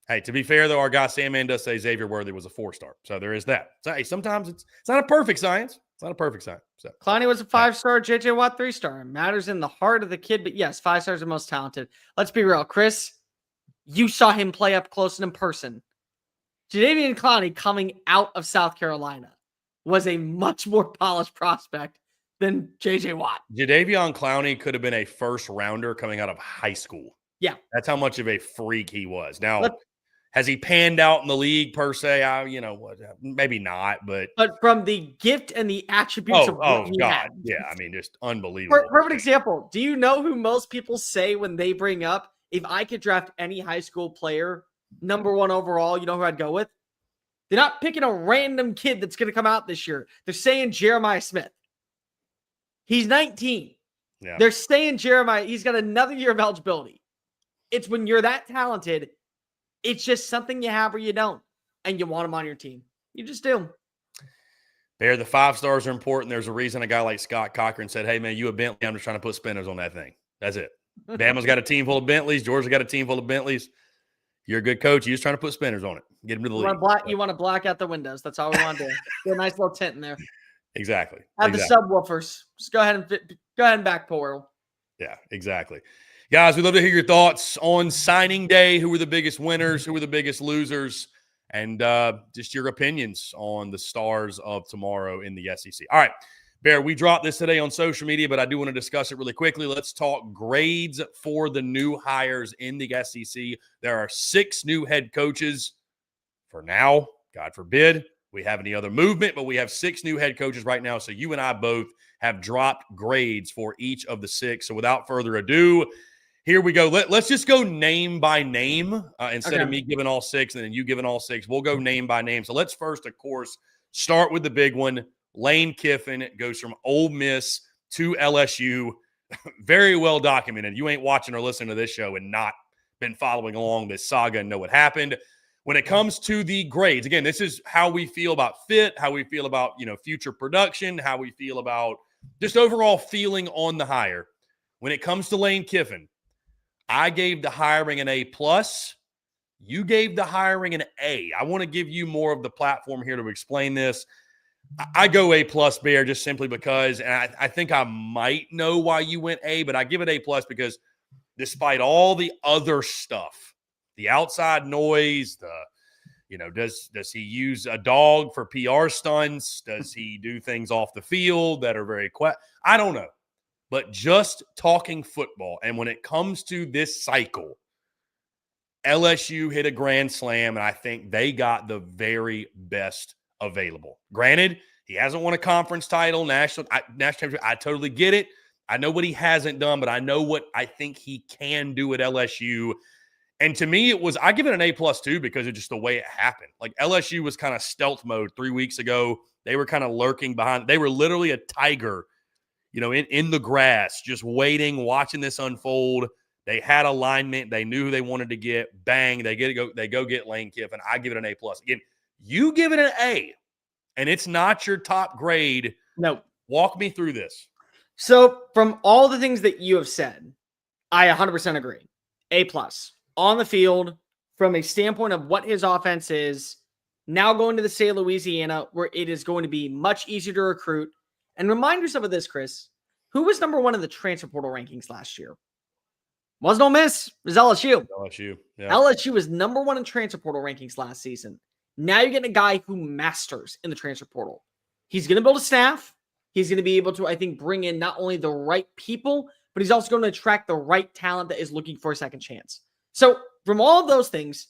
Hey, to be fair though, our guy Sandman does say Xavier Worthy was a 4-star, so there is that. So hey, sometimes it's not a perfect science. It's not a perfect science. So Clowney was a 5-star, JJ Watt 3-star. It matters in the heart of the kid, but yes, 5 stars are the most talented. Let's be real, Chris. You saw him play up close and in person. Jadeveon Clowney coming out of South Carolina was a much more polished prospect than JJ Watt. Jadeveon Clowney could have been a first-rounder coming out of high school. Yeah. That's how much of a freak he was. Now, has he panned out in the league per se? Maybe not, but from the gift and the attributes of what he had. Yeah, I mean, just unbelievable. Perfect example. Do you know who most people say when they bring up, if I could draft any high school player, number 1 overall, you know who I'd go with? They're not picking a random kid that's going to come out this year. They're saying Jeremiah Smith. He's 19. Yeah. They're saying Jeremiah, he's got another year of eligibility. It's when you're that talented, it's just something you have or you don't, and you want him on your team. You just do. Bear, the 5-stars are important. There's a reason a guy like Scott Cochran said, hey, man, you a Bentley. I'm just trying to put spinners on that thing. That's it. Bama's got a team full of Bentleys. Georgia's got a team full of Bentleys. You're a good coach. You're just trying to put spinners on it. Get them to the league. You want to black out the windows. That's all we want to do. Get a nice little tint in there. Exactly. Have the subwoofers. Just go ahead and back pull. Yeah, exactly. Guys, we'd love to hear your thoughts on signing day. Who were the biggest winners? Who were the biggest losers? And just your opinions on the stars of tomorrow in the SEC. All right. Bear, we dropped this today on social media, but I do want to discuss it really quickly. Let's talk grades for the new hires in the SEC. There are 6 new head coaches for now. God forbid we have any other movement, but we have 6 new head coaches right now. So you and I both have dropped grades for each of the 6. So without further ado, here we go. Let's just go name by name instead of me giving all 6 and then you giving all 6. We'll go name by name. So let's first, of course, start with the big one. Lane Kiffin goes from Ole Miss to LSU. Very well documented. You ain't watching or listening to this show and not been following along this saga and know what happened. When it comes to the grades, again, this is how we feel about fit, how we feel about, future production, how we feel about just overall feeling on the hire. When it comes to Lane Kiffin, I gave the hiring an A+. You gave the hiring an A. I want to give you more of the platform here to explain this. I go A+, Bear, just simply because, and I think I might know why you went A, but I give it A+ because despite all the other stuff, the outside noise, does he use a dog for PR stunts? Does he do things off the field that are very quiet? I don't know. But just talking football, and when it comes to this cycle, LSU hit a grand slam, and I think they got the very best available. Granted, he hasn't won a conference title, national championship. I totally get it. I know what he hasn't done, but I know what I think he can do at LSU. And to me, I give it an A+ too, because of just the way it happened. Like LSU was kind of stealth mode 3 weeks ago. They were kind of lurking behind. They were literally a tiger, in the grass, just waiting, watching this unfold. They had alignment. They knew who they wanted to get. Bang, they go get Lane Kiffin. I give it an A+. Again, you give it an A, and it's not your top grade. No. Walk me through this. So from all the things that you have said, I 100% agree. A+. On the field, from a standpoint of what his offense is, now going to the state of Louisiana, where it is going to be much easier to recruit. And remind yourself of this, Chris. Who was number 1 in the transfer portal rankings last year? Wasn't Ole Miss. It was LSU. LSU. Yeah. LSU was number 1 in transfer portal rankings last season. Now you're getting a guy who masters in the transfer portal. He's going to build a staff. He's going to be able to, I think, bring in not only the right people, but he's also going to attract the right talent that is looking for a second chance. So from all of those things,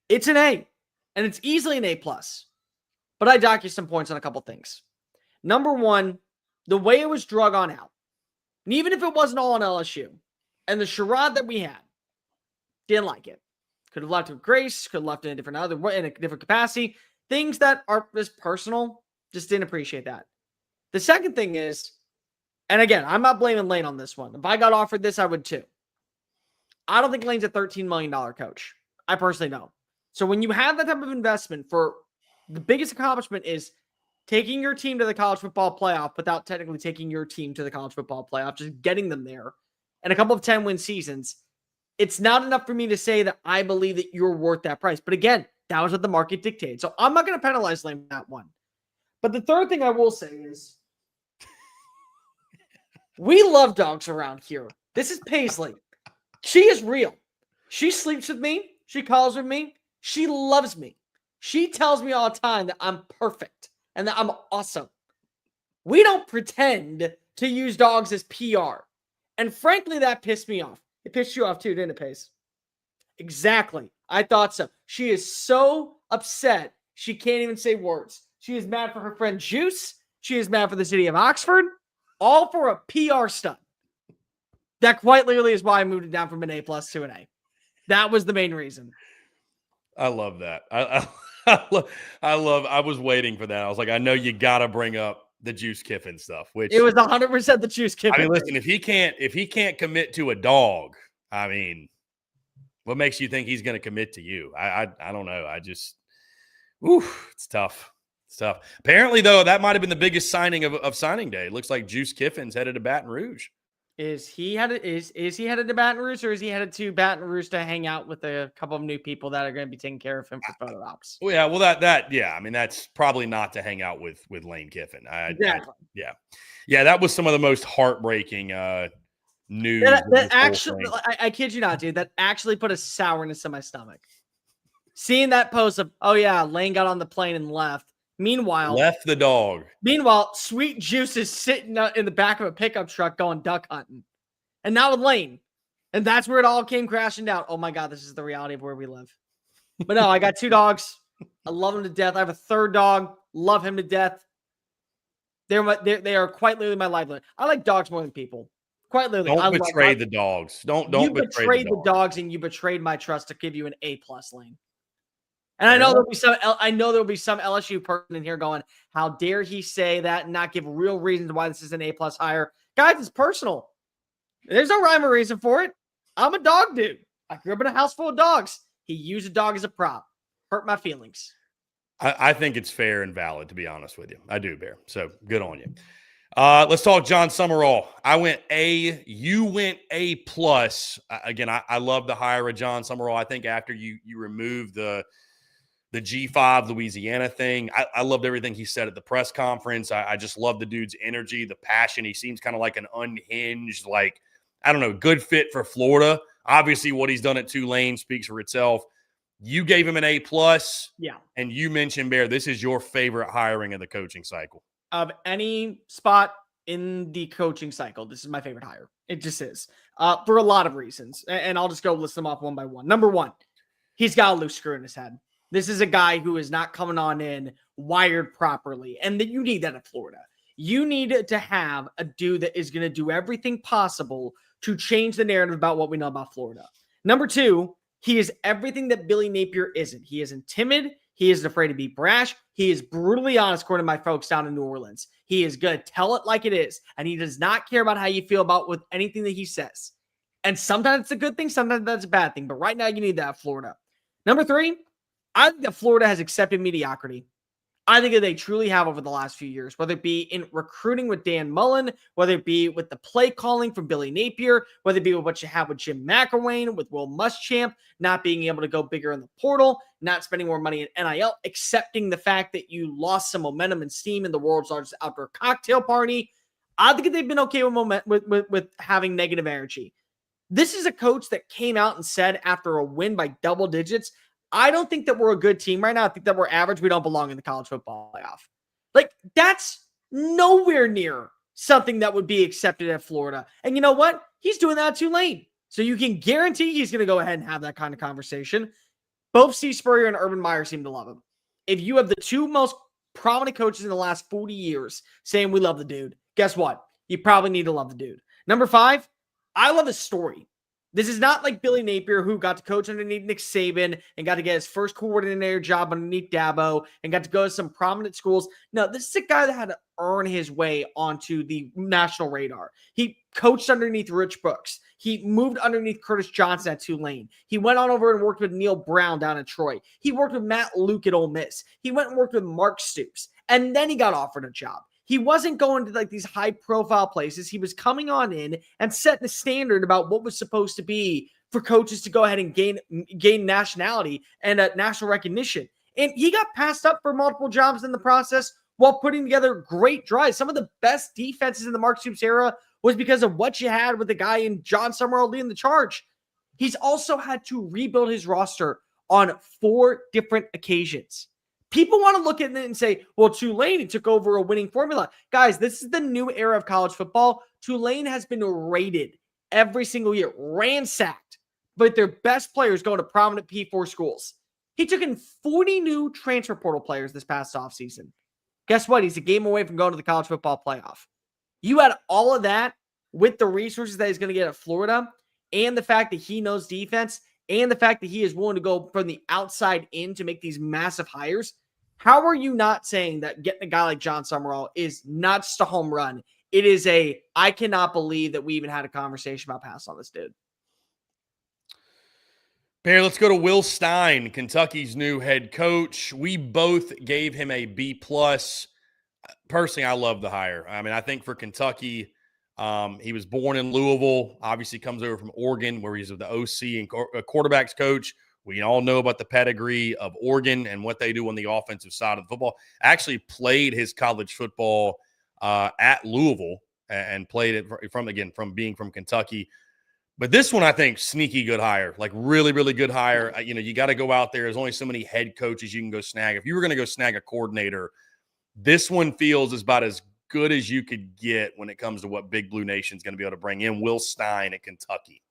it's an A, and it's easily an A+. But I dock you some points on a couple things. Number one, the way it was drug on out, and even if it wasn't all on LSU, and the charade that we had, didn't like it. Could have left with grace, could have left in a different capacity. Things that are just personal, just didn't appreciate that. The second thing is, and again, I'm not blaming Lane on this one. If I got offered this, I would too. I don't think Lane's a $13 million coach. I personally don't. So when you have that type of investment, for the biggest accomplishment is taking your team to the college football playoff without technically taking your team to the college football playoff, just getting them there, and a couple of 10-win seasons, it's not enough for me to say that I believe that you're worth that price. But again, that was what the market dictated. So I'm not going to penalize Lane for that one. But the third thing I will say is we love dogs around here. This is Paisley. She is real. She sleeps with me. She calls with me. She loves me. She tells me all the time that I'm perfect and that I'm awesome. We don't pretend to use dogs as PR. And frankly, that pissed me off. It pissed you off too, didn't it, Pace? Exactly. I thought so. She is so upset, she can't even say words. She is mad for her friend Juice. She is mad for the city of Oxford. All for a PR stunt. That quite literally is why I moved it down from an A+ to an A. That was the main reason. I love that. I was waiting for that. I was like, I know you got to bring up the Juice Kiffin stuff, which it was 100% the Juice Kiffin. I mean, listen, if he can't commit to a dog, I mean, what makes you think he's going to commit to you? I don't know. It's tough. It's tough. Apparently, though, that might have been the biggest signing of signing day. It looks like Juice Kiffin's headed to Baton Rouge. Is he headed to Baton Rouge, or is he headed to Baton Rouge to hang out with a couple of new people that are going to be taking care of him for photo ops? Well, yeah, yeah. I mean, that's probably not to hang out with Lane Kiffin. Exactly. Yeah. That was some of the most heartbreaking news. That actually, I kid you not, dude. That actually put a sourness in my stomach. Seeing that post of, oh yeah, Lane got on the plane and left. Left the dog. Meanwhile, Sweet Juice is sitting in the back of a pickup truck going duck hunting. And now with Lane. And that's where it all came crashing down. Oh my God, this is the reality of where we live. But no, I got 2 dogs. I love them to death. I have a 3rd dog. Love him to death. They are quite literally my lifeline. I like dogs more than people. Quite literally. Don't betray the dogs. Don't betray the dogs, and you betrayed my trust to give you an A+ Lane. And I know there'll be some LSU person in here going, how dare he say that and not give real reasons why this is an A+ hire. Guys, it's personal. There's no rhyme or reason for it. I'm a dog dude. I grew up in a house full of dogs. He used a dog as a prop. Hurt my feelings. I think it's fair and valid, to be honest with you. I do, Bear. So good on you. Let's talk John Summerall. I went A. You went A+. Again, I love the hire of John Summerall. I think after you remove the G5 Louisiana thing, I loved everything he said at the press conference. I just love the dude's energy, the passion. He seems kind of like an unhinged, like, I don't know, good fit for Florida. Obviously, what he's done at Tulane speaks for itself. You gave him an A+. Yeah. And you mentioned, Bear, this is your favorite hiring of the coaching cycle. Of any spot in the coaching cycle, this is my favorite hire. It just is. For a lot of reasons. And I'll just go list them off one by one. Number one, he's got a loose screw in his head. This is a guy who is not coming on in wired properly. And that you need that in Florida. You need to have a dude that is going to do everything possible to change the narrative about what we know about Florida. Number two, he is everything that Billy Napier isn't. He isn't timid. He isn't afraid to be brash. He is brutally honest, according to my folks down in New Orleans. He is going to tell it like it is. And he does not care about how you feel about with anything that he says. And sometimes it's a good thing. Sometimes that's a bad thing. But right now you need that, Florida. Number three, I think that Florida has accepted mediocrity. I think that they truly have over the last few years, whether it be in recruiting with Dan Mullen, whether it be with the play calling from Billy Napier, whether it be with what you have with Jim McElwain, with Will Muschamp, not being able to go bigger in the portal, not spending more money in NIL, accepting the fact that you lost some momentum and steam in the world's largest outdoor cocktail party. I think that they've been okay with having negative energy. This is a coach that came out and said after a win by double digits, I don't think that we're a good team right now. I think that we're average. We don't belong in the college football playoff. Like, that's Nowhere near something that would be accepted at Florida. And you know what? He's doing that at Tulane. So you can guarantee he's going to go ahead and have that kind of conversation. Both Steve Spurrier and Urban Meyer seem to love him. If you have the two most prominent coaches in the last 40 years saying we love the dude, guess what? You probably need to love the dude. Number 5, I love his story. This is not like Billy Napier, who got to coach underneath Nick Saban and got to get his first coordinator job underneath Dabo and got to go to some prominent schools. No, this is a guy that had to earn his way onto the national radar. He coached underneath Rich Brooks. He moved underneath Curtis Johnson at Tulane. He went on over and worked with Neil Brown down at Troy. He worked with Matt Luke at Ole Miss. He went and worked with Mark Stoops. And then he got offered a job. He wasn't going to like these high profile places. He was coming on in and setting the standard about what was supposed to be for coaches to go ahead and gain nationality and national recognition. And he got passed up for multiple jobs in the process while putting together great drives. Some of the best defenses in the Mark Stoops era was because of what you had with the guy in John Summerall leading the charge. He's also had to rebuild his roster on 4 different occasions. People want to look at it and say, well, Tulane, he took over a winning formula. Guys, this is the new era of college football. Tulane has been raided every single year, ransacked, but their best players go to prominent P4 schools. He took in 40 new transfer portal players this past offseason. Guess what? He's a game away from going to the college football playoff. You had all of that with the resources that he's going to get at Florida and the fact that he knows defense and the fact that he is willing to go from the outside in to make these massive hires. How are you not saying that getting a guy like John Summerall is not just a home run? It is I cannot believe that we even had a conversation about passing on this dude. Barry, let's go to Will Stein, Kentucky's new head coach. We both gave him a B+. Personally, I love the hire. I mean, I think for Kentucky, he was born in Louisville, obviously comes over from Oregon, where he's the OC and quarterbacks coach. We all know about the pedigree of Oregon and what they do on the offensive side of the football. Actually played his college football at Louisville and played it from being from Kentucky. But this one, I think, sneaky good hire, like really, really good hire. You got to go out there. There's only so many head coaches you can go snag. If you were going to go snag a coordinator, this one feels about as good as you could get when it comes to what Big Blue Nation's going to be able to bring in. Will Stein at Kentucky.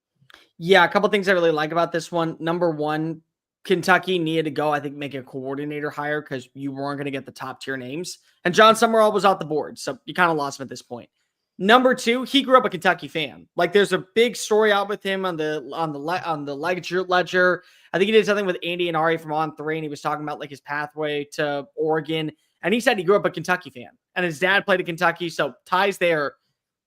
Yeah, a couple things I really like about this one. Number 1, Kentucky needed to go, I think, make a coordinator hire because you weren't going to get the top tier names. And John Summerall was off the board, so you kind of lost him at this point. Number 2, he grew up a Kentucky fan. Like, there's a big story out with him on the ledger. I think he did something with Andy and Ari from On3, and he was talking about like his pathway to Oregon. And he said he grew up a Kentucky fan, and his dad played at Kentucky, so ties there.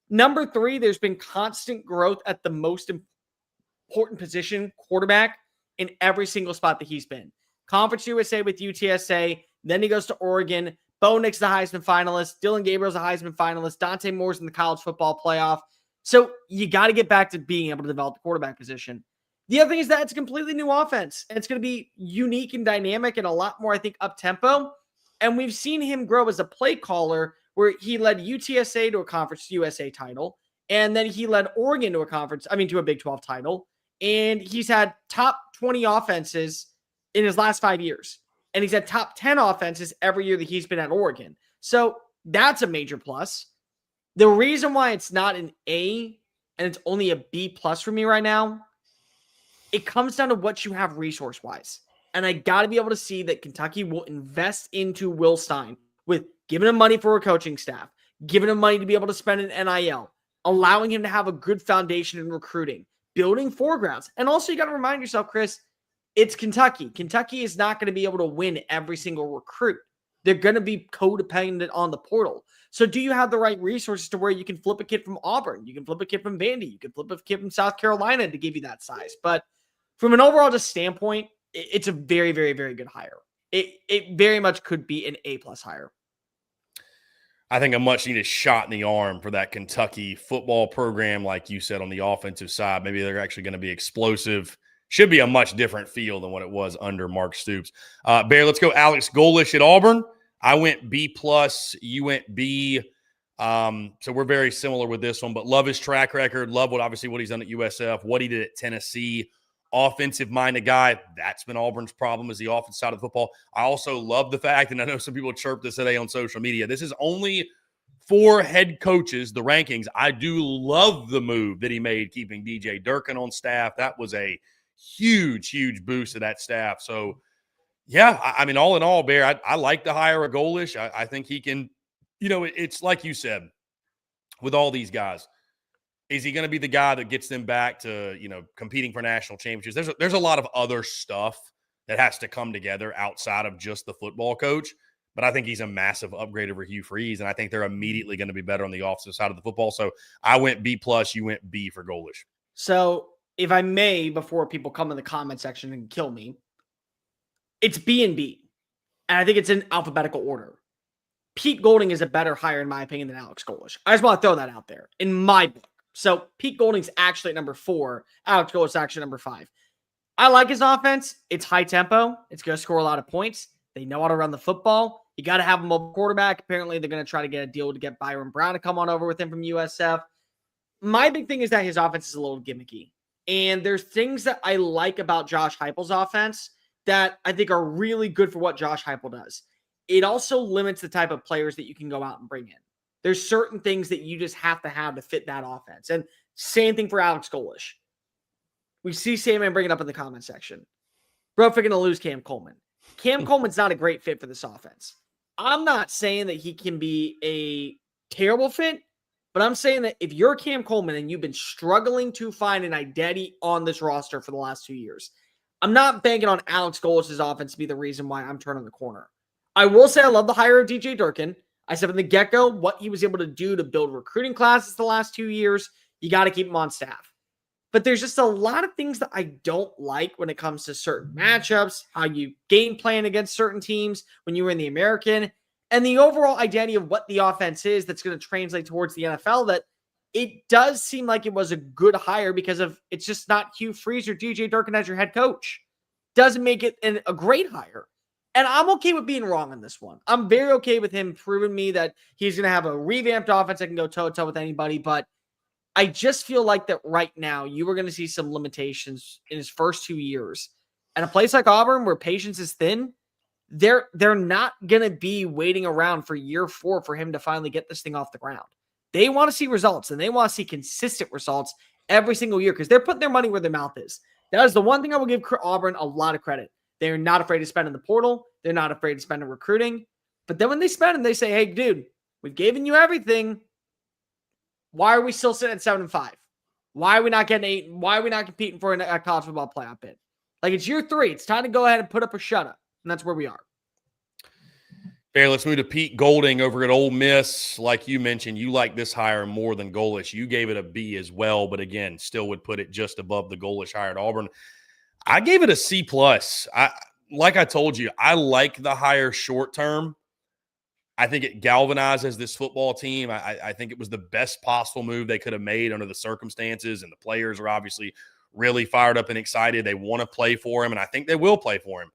Number 3, there's been constant growth at the most important position, quarterback, in every single spot that he's been. Conference USA with UTSA, then he goes to Oregon. Bo Nix's the Heisman finalist. Dylan Gabriel's a Heisman finalist. Dante Moore's in the college football playoff. So you got to get back to being able to develop the quarterback position. The other thing is that it's a completely new offense, and it's going to be unique and dynamic and a lot more, I think, up-tempo. And we've seen him grow as a play caller where he led UTSA to a Conference USA title, and then he led Oregon to to a Big 12 title. And he's had top 20 offenses in his last 5 years. And he's had top 10 offenses every year that he's been at Oregon. So that's a major plus. The reason why it's not an A and it's only a B+ for me right now, it comes down to what you have resource-wise. And I got to be able to see that Kentucky will invest into Will Stein with giving him money for a coaching staff, giving him money to be able to spend an NIL, allowing him to have a good foundation in recruiting, building foregrounds. And also you got to remind yourself, Chris, it's Kentucky. Kentucky is not going to be able to win every single recruit. They're going to be codependent on the portal. So do you have the right resources to where you can flip a kid from Auburn? You can flip a kid from Vandy. You can flip a kid from South Carolina to give you that size. But from an overall just standpoint, it's a very, very, very good hire. It very much could be an A+ hire. I think a much needed shot in the arm for that Kentucky football program, like you said, on the offensive side. Maybe they're actually going to be explosive. Should be a much different feel than what it was under Mark Stoops. Bear, let's go Alex Golish at Auburn. I went B+, you went B. So we're very similar with this one, but love his track record. Love what he's done at USF, what he did at Tennessee. Offensive-minded guy. That's been Auburn's problem, is the offensive side of the football. I also love the fact, and I know some people chirped this today on social media, this is only for head coaches, the rankings, I do love the move that he made keeping DJ Durkin on staff. That was a huge, huge boost to that staff. So, yeah, I mean, all in all, Bear, I like the hire of Golish. I think he can, it's like you said, with all these guys, is he going to be the guy that gets them back to, competing for national championships? There's a lot of other stuff that has to come together outside of just the football coach. But I think he's a massive upgrade over Hugh Freeze, and I think they're immediately going to be better on the offensive side of the football. So I went B+, you went B for Golish. So if I may, before people come in the comment section and kill me, it's B and B. And I think it's in alphabetical order. Pete Golding is a better hire, in my opinion, than Alex Golish. I just want to throw that out there in my book. So Pete Golding's actually at number 4. Alex Golish is actually number 5. I like his offense. It's high tempo. It's going to score a lot of points. They know how to run the football. You got to have a mobile quarterback. Apparently, they're going to try to get a deal to get Byron Brown to come on over with him from USF. My big thing is that his offense is a little gimmicky. And there's things that I like about Josh Heupel's offense that I think are really good for what Josh Heupel does. It also limits the type of players that you can go out and bring in. There's certain things that you just have to fit that offense. And same thing for Alex Golish. We see Sandman bring it up in the comment section. Bro, if we're going to lose Cam Coleman. Cam Coleman's not a great fit for this offense. I'm not saying that he can be a terrible fit, but I'm saying that if you're Cam Coleman and you've been struggling to find an identity on this roster for the last 2 years, I'm not banking on Alex Golish's offense to be the reason why I'm turning the corner. I will say I love the hire of DJ Durkin. I said from the get-go what he was able to do to build recruiting classes the last 2 years. You got to keep him on staff. But there's just a lot of things that I don't like when it comes to certain matchups, how you game plan against certain teams when you were in the American, and the overall identity of what the offense is that's going to translate towards the NFL. That it does seem like it was a good hire because of it's just not Hugh Freeze or DJ Durkin as your head coach. Doesn't make it a great hire. And I'm okay with being wrong on this one. I'm very okay with him proving me that he's going to have a revamped offense that can go toe-to-toe with anybody, but I just feel like that right now you are going to see some limitations in his first 2 years. At a place like Auburn where patience is thin, they're not going to be waiting around for year 4 for him to finally get this thing off the ground. They want to see results, and they want to see consistent results every single year because they're putting their money where their mouth is. That is the one thing I will give Auburn a lot of credit. They're not afraid to spend in the portal. They're not afraid to spend in recruiting. But then when they spend and they say, hey, dude, we've given you everything. Why are we still sitting at 7-5? Why are we not getting 8? Why are we not competing for a college football playoff bid? Like, it's year 3. It's time to go ahead and put up a shutout. And that's where we are. Fair, let's move to Pete Golding over at Ole Miss. Like you mentioned, you like this hire more than Golish. You gave it a B as well, but again, still would put it just above the Golish hire at Auburn. I gave it a C+. Like I told you, I like the hire short term. I think it galvanizes this football team. I think it was the best possible move they could have made under the circumstances, and the players are obviously really fired up and excited. They want to play for him, and I think they will play for him.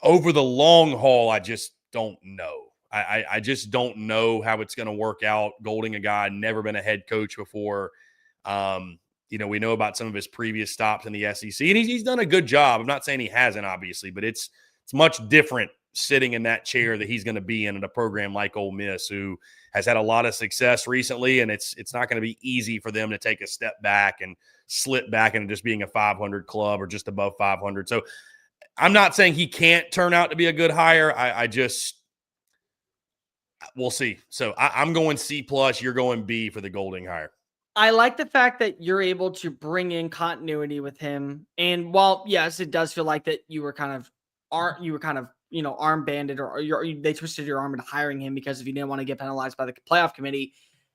Over the long haul, I just don't know. I just don't know how it's going to work out. Golding, a guy, never been a head coach before. We know about some of his previous stops in the SEC, and he's done a good job. I'm not saying he hasn't, obviously, but it's much different sitting in that chair that he's going to be in a program like Ole Miss, who has had a lot of success recently, and it's not going to be easy for them to take a step back and slip back into just being a 500 club or just above 500. So I'm not saying he can't turn out to be a good hire. We'll see. So I'm going C+, you're going B for the Golding hire. I like the fact that you're able to bring in continuity with him. And while, yes, it does feel like that you were kind of arm banded or they twisted your arm into hiring him because if you didn't want to get penalized by the playoff committee,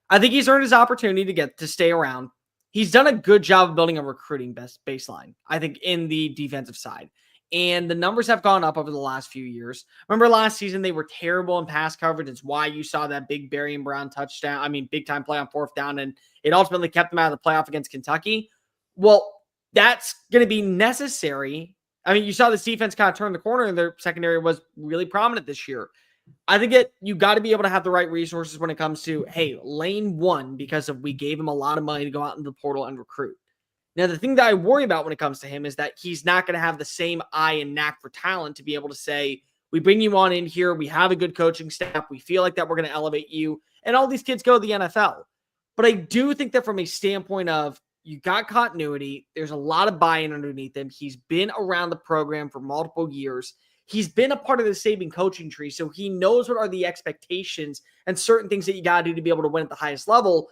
I think he's earned his opportunity to stay around. He's done a good job of building a recruiting baseline, I think, in the defensive side. And the numbers have gone up over the last few years. Remember last season, they were terrible in pass coverage. It's why you saw that big Barry Brown touchdown. Big time play on 4th down. And it ultimately kept them out of the playoff against Kentucky. Well, that's going to be necessary. You saw this defense kind of turn the corner and their secondary was really prominent this year. I think you got to be able to have the right resources when it comes to, hey, lane 1, because we gave him a lot of money to go out into the portal and recruit. Now, the thing that I worry about when it comes to him is that he's not going to have the same eye and knack for talent to be able to say, we bring you on in here, we have a good coaching staff, we feel like that we're going to elevate you, and all these kids go to the NFL. But I do think that from a standpoint of you got continuity, there's a lot of buy-in underneath him. He's been around the program for multiple years. He's been a part of the Saban coaching tree, so he knows what are the expectations and certain things that you got to do to be able to win at the highest level.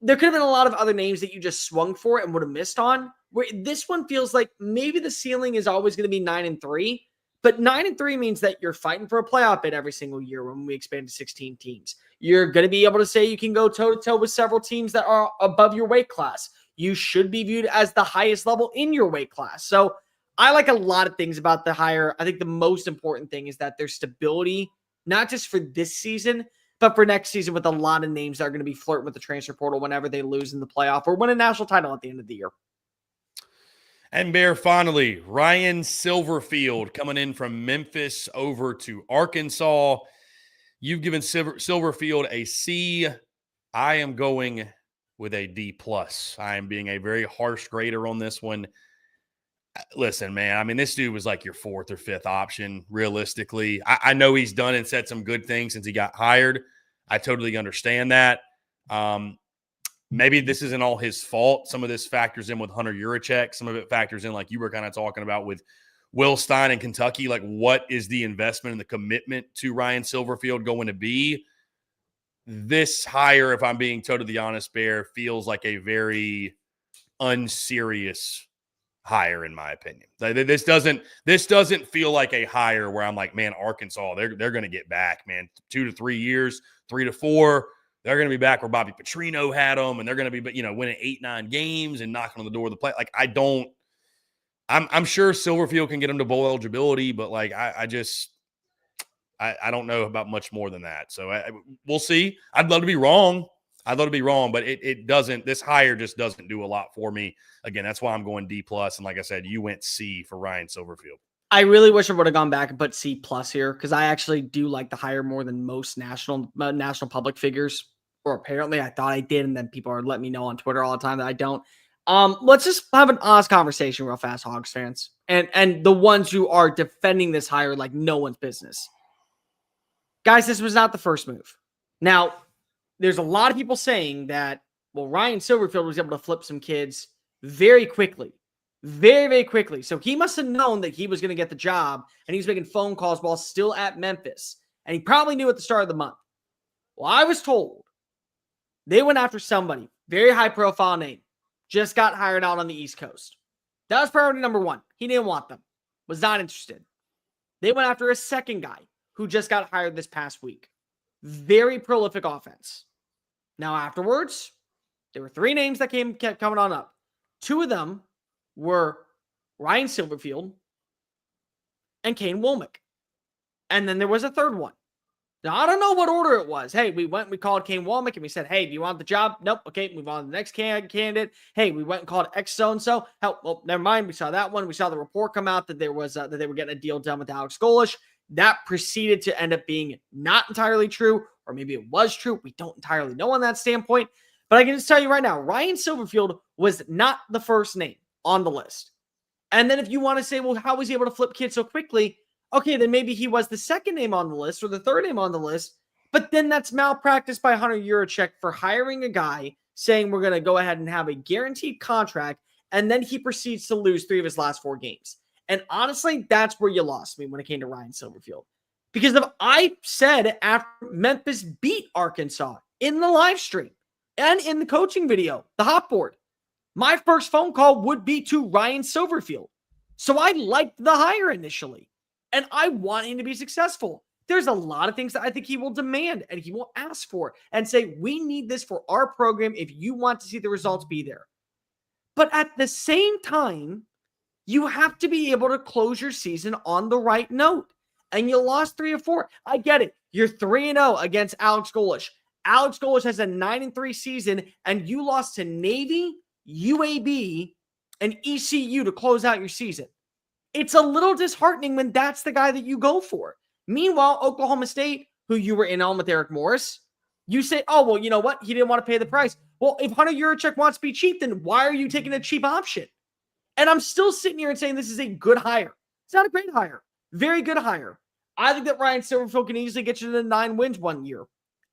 There could have been a lot of other names that you just swung for and would have missed on, where this one feels like maybe the ceiling is always going to be 9-3, but 9-3 means that you're fighting for a playoff bid every single year when we expand to 16 teams. You're going to be able to say you can go toe-to-toe with several teams that are above your weight class. You should be viewed as the highest level in your weight class. So I like a lot of things about the hire. I think the most important thing is that there's stability, not just for this season, but for next season with a lot of names that are going to be flirting with the transfer portal whenever they lose in the playoff or win a national title at the end of the year. And Bear, finally, Ryan Silverfield coming in from Memphis over to Arkansas. You've given Silverfield a C. I am going with a D+. I am being a very harsh grader on this one. Listen, man, I mean, this dude was like your fourth or fifth option, realistically. I know he's done and said some good things since he got hired. I totally understand that. Maybe this isn't all his fault. Some of this factors in with Hunter Yurachek. Some of it factors in, like you were kind of talking about, with Will Stein in Kentucky. Like, what is the investment and the commitment to Ryan Silverfield going to be? This hire, if I'm being totally honest, Bear, feels like a very unserious hire, in my opinion. This doesn't feel like a hire where I'm like, man, Arkansas, they're going to get back, man. 2 to 3 years, 3 to 4. They're going to be back where Bobby Petrino had them, and they're going to be, winning 8-9 games and knocking on the door of the play. Like, I'm sure Silverfield can get them to bowl eligibility, but like, I don't know about much more than that. So we'll see. I'd love to be wrong. But it doesn't, this hire just doesn't do a lot for me. Again, that's why I'm going D+. And like I said, you went C for Ryan Silverfield. I really wish I would have gone back and put C+ here, because I actually do like the hire more than most national public figures. Or apparently I thought I did, and then people are letting me know on Twitter all the time that I don't. Let's just have an honest conversation real fast, Hogs fans. And the ones who are defending this hire like no one's business. Guys, this was not the first move. Now, there's a lot of people saying that, well, Ryan Silverfield was able to flip some kids very quickly. Very, very quickly. So he must have known that he was going to get the job, and he was making phone calls while still at Memphis. And he probably knew at the start of the month. Well, I was told they went after somebody, very high-profile name, just got hired out on the East Coast. That was priority number one. He didn't want them. Was not interested. They went after a second guy who just got hired this past week. Very prolific offense. Now, afterwards, there were 3 names that kept coming on up. 2 of them were Ryan Silverfield and Kane Womack. And then there was a third one. Now, I don't know what order it was. Hey, we called Kane Womack, and we said, hey, do you want the job? Nope. Okay, move on to the next candidate. Hey, we went and called X so-and-so. Hell, well, never mind. We saw that one. We saw the report come out that there was that they were getting a deal done with Alex Golish. That proceeded to end up being not entirely true, or maybe it was true. We don't entirely know on that standpoint. But I can just tell you right now, Ryan Silverfield was not the first name on the list. And then if you want to say, well, how was he able to flip kids so quickly? Okay, then maybe he was the second name on the list or the third name on the list. But then that's malpractice by Hunter Yurachek for hiring a guy, saying we're going to go ahead and have a guaranteed contract, and then he proceeds to lose 3 of his last 4 games. And honestly, that's where you lost me when it came to Ryan Silverfield. Because if I said after Memphis beat Arkansas in the live stream and in the coaching video, the hot board, my first phone call would be to Ryan Silverfield. So I liked the hire initially, and I want him to be successful. There's a lot of things that I think he will demand and he will ask for and say, we need this for our program. If you want to see the results, be there. But at the same time, you have to be able to close your season on the right note. And you lost 3 or 4. I get it. You're 3-0 against Alex Golish. Alex Golish has a 9-3 season, and you lost to Navy, UAB, and ECU to close out your season. It's a little disheartening when that's the guy that you go for. Meanwhile, Oklahoma State, who you were in on with Eric Morris, you say, oh, well, you know what? He didn't want to pay the price. Well, if Hunter Yurachek wants to be cheap, then why are you taking a cheap option? And I'm still sitting here and saying this is a good hire. It's not a great hire. Very good hire. I think that Ryan Silverfield can easily get you to 9 wins one year.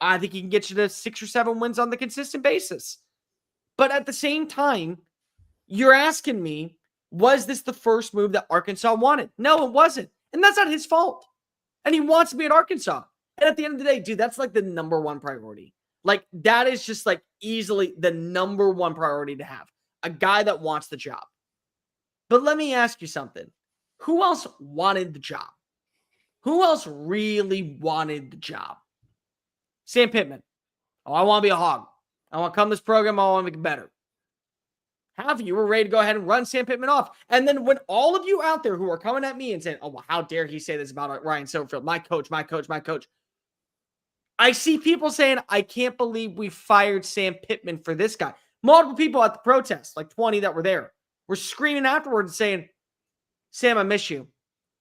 I think he can get you to 6 or 7 wins on the consistent basis. But at the same time, you're asking me, was this the first move that Arkansas wanted? No, it wasn't. And that's not his fault. And he wants to be at Arkansas. And at the end of the day, dude, that's like the number one priority. Like, that is just like easily the number one priority to have. A guy that wants the job. But let me ask you something. Who else wanted the job? Who else really wanted the job? Sam Pittman. Oh, I want to be a hog. I want to come to this program. I want to make it better. Half of you were ready to go ahead and run Sam Pittman off. And then when all of you out there who are coming at me and saying, oh, well, how dare he say this about Ryan Silverfield? My coach, my coach, my coach. I see people saying, I can't believe we fired Sam Pittman for this guy. Multiple people at the protest, like 20 that were there, were screaming afterwards saying, Sam, I miss you.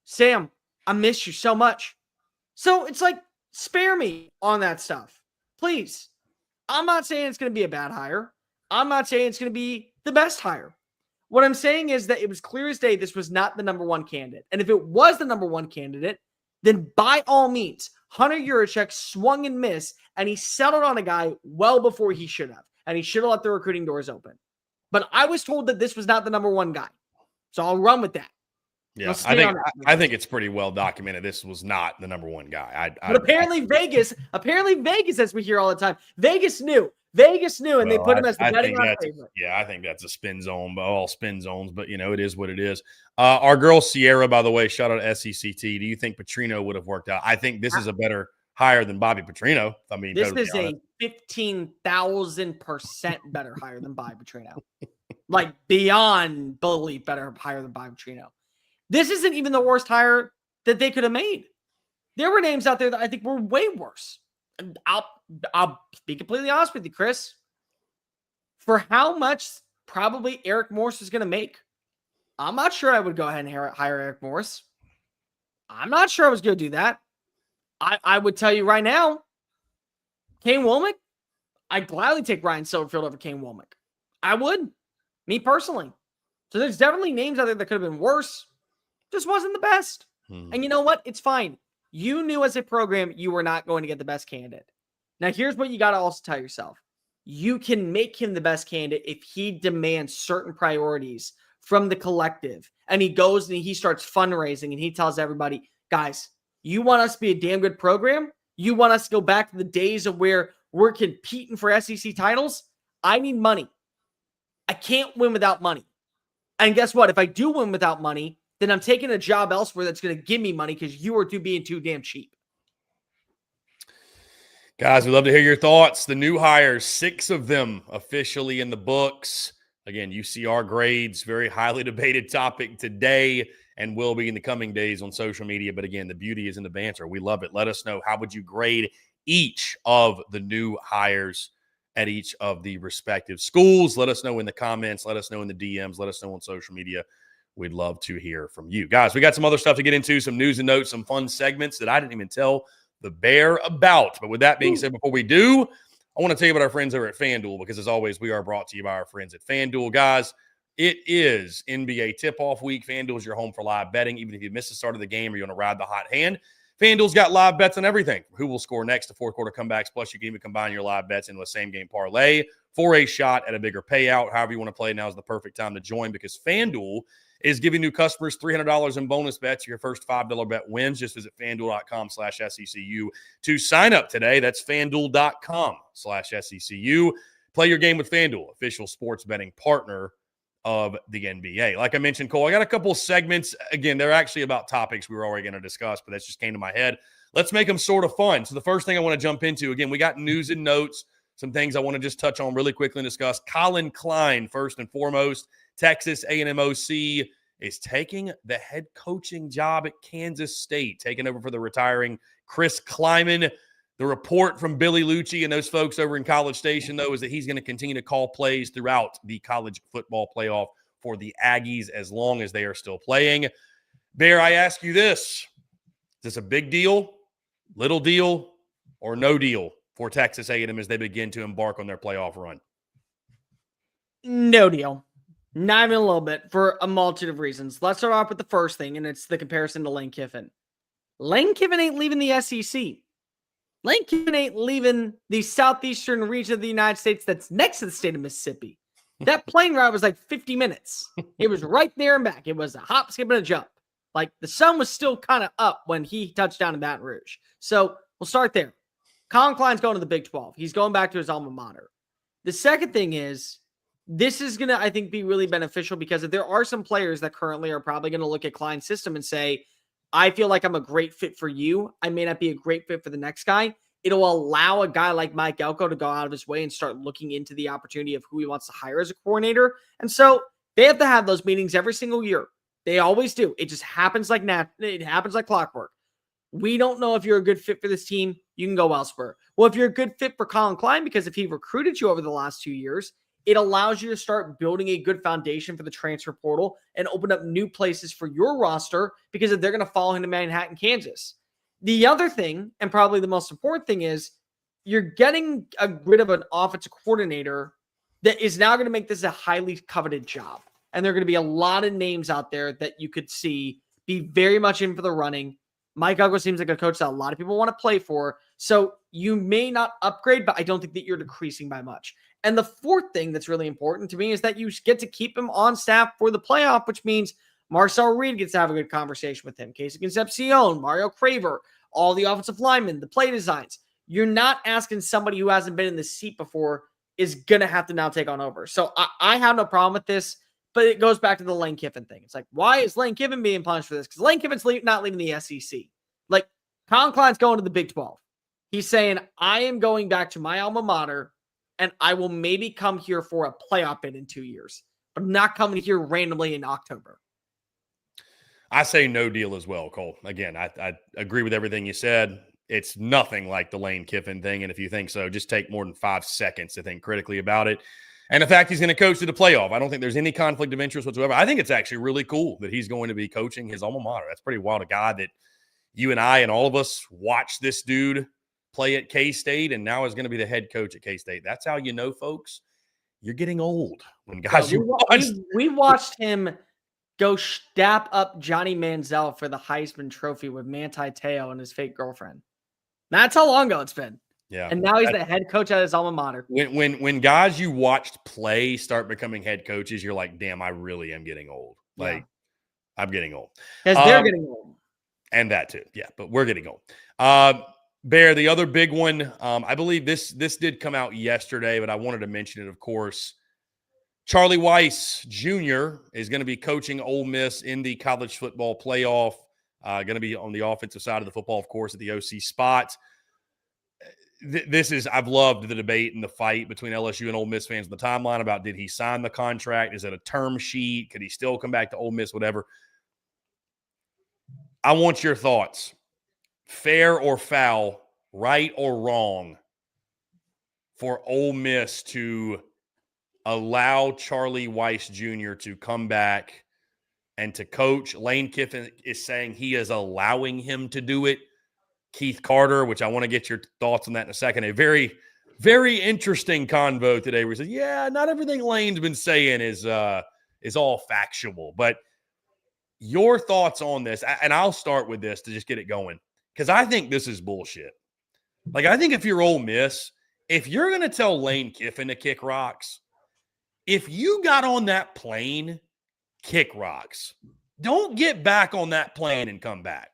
Sam, I miss you so much. So it's like, spare me on that stuff. Please. I'm not saying it's going to be a bad hire. I'm not saying it's going to be the best hire. What I'm saying is that it was clear as day this was not the number one candidate. And if it was the number one candidate, then by all means, Hunter Yurachek swung and missed, and he settled on a guy well before he should have. And he should have let the recruiting doors open. But I was told that this was not the number one guy. So I'll run with that. Yeah, I think it's pretty well documented. This was not the number one guy. But apparently Vegas, as we hear all the time, Vegas knew, and they put him as the betting on favorite. Yeah, I think that's a spin zone, but all spin zones. But it is what it is. Our girl Sierra, by the way, shout out to SECT. Do you think Petrino would have worked out? I think this is a better hire than Bobby Petrino. I mean, this is a 15,000% better hire than Bobby Petrino. Like beyond belief, better hire than Bobby Petrino. This isn't even the worst hire that they could have made. There were names out there that I think were way worse. And I'll be completely honest with you, Chris. For how much probably Eric Morris is going to make, I'm not sure I would go ahead and hire Eric Morris. I'm not sure I was going to do that. I would tell you right now, Kane Womack, I'd gladly take Ryan Silverfield over Kane Womack. I would. Me personally. So there's definitely names out there that could have been worse. Just wasn't the best. And you know what? It's fine. You knew as a program you were not going to get the best candidate. Now, here's what you got to also tell yourself. You can make him the best candidate if he demands certain priorities from the collective. And he goes and he starts fundraising and he tells everybody, guys, you want us to be a damn good program? You want us to go back to the days of where we're competing for SEC titles? I need money. I can't win without money. And guess what? If I do win without money, then I'm taking a job elsewhere that's going to give me money because you are being too damn cheap. Guys, we'd love to hear your thoughts. The new hires, 6 of them officially in the books. Again, UCR grades, very highly debated topic today and will be in the coming days on social media. But again, the beauty is in the banter. We love it. Let us know, how would you grade each of the new hires at each of the respective schools? Let us know in the comments. Let us know in the DMs. Let us know on social media. We'd love to hear from you. Guys, we got some other stuff to get into, some news and notes, some fun segments that I didn't even tell the Bear about. But with that being said, before we do, I want to tell you about our friends over at FanDuel, because as always, we are brought to you by our friends at FanDuel. Guys, it is NBA tip-off week. FanDuel is your home for live betting. Even if you miss the start of the game or you want to ride the hot hand, FanDuel's got live bets on everything. Who will score next to fourth quarter comebacks, plus you can even combine your live bets into a same-game parlay for a shot at a bigger payout. However you want to play, now is the perfect time to join, because FanDuel is giving new customers $300 in bonus bets. Your first $5 bet wins. Just visit FanDuel.com/SECU to sign up today. That's FanDuel.com/SECU. Play your game with FanDuel, official sports betting partner of the NBA. Like I mentioned, Cole, I got a couple of segments. Again, they're actually about topics we were already going to discuss, but that just came to my head. Let's make them sort of fun. So the first thing I want to jump into, again, we got news and notes, some things I want to just touch on really quickly and discuss. Collin Klein, first and foremost, Texas A&M OC, is taking the head coaching job at Kansas State, taking over for the retiring Chris Kleiman. The report from Billy Lucci and those folks over in College Station, though, is that he's going to continue to call plays throughout the college football playoff for the Aggies as long as they are still playing. Bear, I ask you this. Is this a big deal, little deal, or no deal for Texas A&M as they begin to embark on their playoff run? No deal. Not even a little bit, for a multitude of reasons. Let's start off with the first thing, and it's the comparison to Lane Kiffin. Lane Kiffin ain't leaving the SEC. Lane Kiffin ain't leaving the southeastern region of the United States that's next to the state of Mississippi. That plane ride was like 50 minutes. It was right there and back. It was a hop, skip, and a jump. Like the sun was still kind of up when he touched down in Baton Rouge. So we'll start there. Collin Klein's going to the Big 12. He's going back to his alma mater. The second thing is, this is going to, I think, be really beneficial because there are some players that currently are probably going to look at Klein's system and say, I feel like I'm a great fit for you. I may not be a great fit for the next guy. It'll allow a guy like Mike Elko to go out of his way and start looking into the opportunity of who he wants to hire as a coordinator. And so they have to have those meetings every single year. They always do. It just happens like it happens like clockwork. We don't know if you're a good fit for this team. You can go elsewhere. Well, if you're a good fit for Collin Klein, because if he recruited you over the last 2 years, it allows you to start building a good foundation for the transfer portal and open up new places for your roster because they're going to follow him to Manhattan, Kansas. The other thing, and probably the most important thing, is you're getting rid of an offensive coordinator that is now going to make this a highly coveted job. And there are going to be a lot of names out there that you could see be very much in for the running. Mike Elko seems like a coach that a lot of people want to play for. So you may not upgrade, but I don't think that you're decreasing by much. And the fourth thing that's really important to me is that you get to keep him on staff for the playoff, which means Marcel Reed gets to have a good conversation with him. Casey Concepcion, Mario Craver, all the offensive linemen, the play designs. You're not asking somebody who hasn't been in the seat before is going to have to now take on over. So I have no problem with this, but it goes back to the Lane Kiffin thing. It's like, why is Lane Kiffin being punished for this? Because Lane Kiffin's not leaving the SEC. Like, Collin Klein's going to the Big 12. He's saying, I am going back to my alma mater, and I will maybe come here for a playoff bid in 2 years, but I'm not coming here randomly in October. I say no deal as well, Cole. Again, I agree with everything you said. It's nothing like the Lane Kiffin thing, and if you think so, just take more than 5 seconds to think critically about it. And the fact he's going to coach to the playoff, I don't think there's any conflict of interest whatsoever. I think it's actually really cool that he's going to be coaching his alma mater. That's pretty wild. A guy that you and I and all of us watched this dude play at K-State and now is going to be the head coach at K-State. That's how you know, folks, you're getting old. When guys we watched him go stap up Johnny Manziel for the Heisman Trophy with Manti Te'o and his fake girlfriend. That's how long ago it's been. Yeah. And now he's the head coach at his alma mater. When guys you watched play start becoming head coaches, you're like, damn, I really am getting old. Like, I'm getting old. Because they're getting old. And that too. Yeah, but we're getting old. Bear, the other big one, I believe this did come out yesterday, but I wanted to mention it, of course. Charlie Weis Jr. is going to be coaching Ole Miss in the college football playoff. Going to be on the offensive side of the football, of course, at the OC spot. I've loved the debate and the fight between LSU and Ole Miss fans on the timeline about, did he sign the contract? Is it a term sheet? Could he still come back to Ole Miss? Whatever. I want your thoughts. Fair or foul, right or wrong, for Ole Miss to allow Charlie Weis Jr. to come back and to coach? Lane Kiffin is saying he is allowing him to do it. Keith Carter, which I want to get your thoughts on that in a second. A very, very interesting convo today where he says, yeah, not everything Lane's been saying is all factual. But your thoughts on this, and I'll start with this to just get it going, because I think this is bullshit. Like, I think if you're Ole Miss, if you're going to tell Lane Kiffin to kick rocks, if you got on that plane, kick rocks. Don't get back on that plane and come back.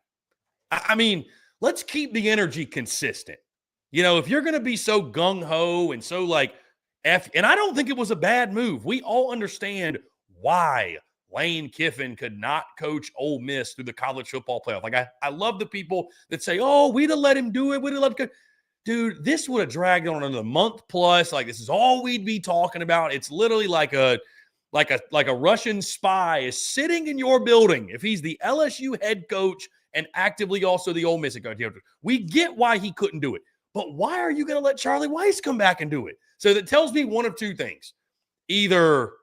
I mean, let's keep the energy consistent. You know, if you're going to be so gung-ho and so like and I don't think it was a bad move. We all understand why Lane Kiffin could not coach Ole Miss through the college football playoff. Like, I love the people that say, oh, we'd have let him do it. We'd have let him go. Dude, this would have dragged on another month plus. Like, this is all we'd be talking about. It's literally like a Russian spy is sitting in your building. If he's the LSU head coach and actively also the Ole Miss head coach, we get why he couldn't do it. But why are you going to let Charlie Weis come back and do it? So that tells me one of two things. Either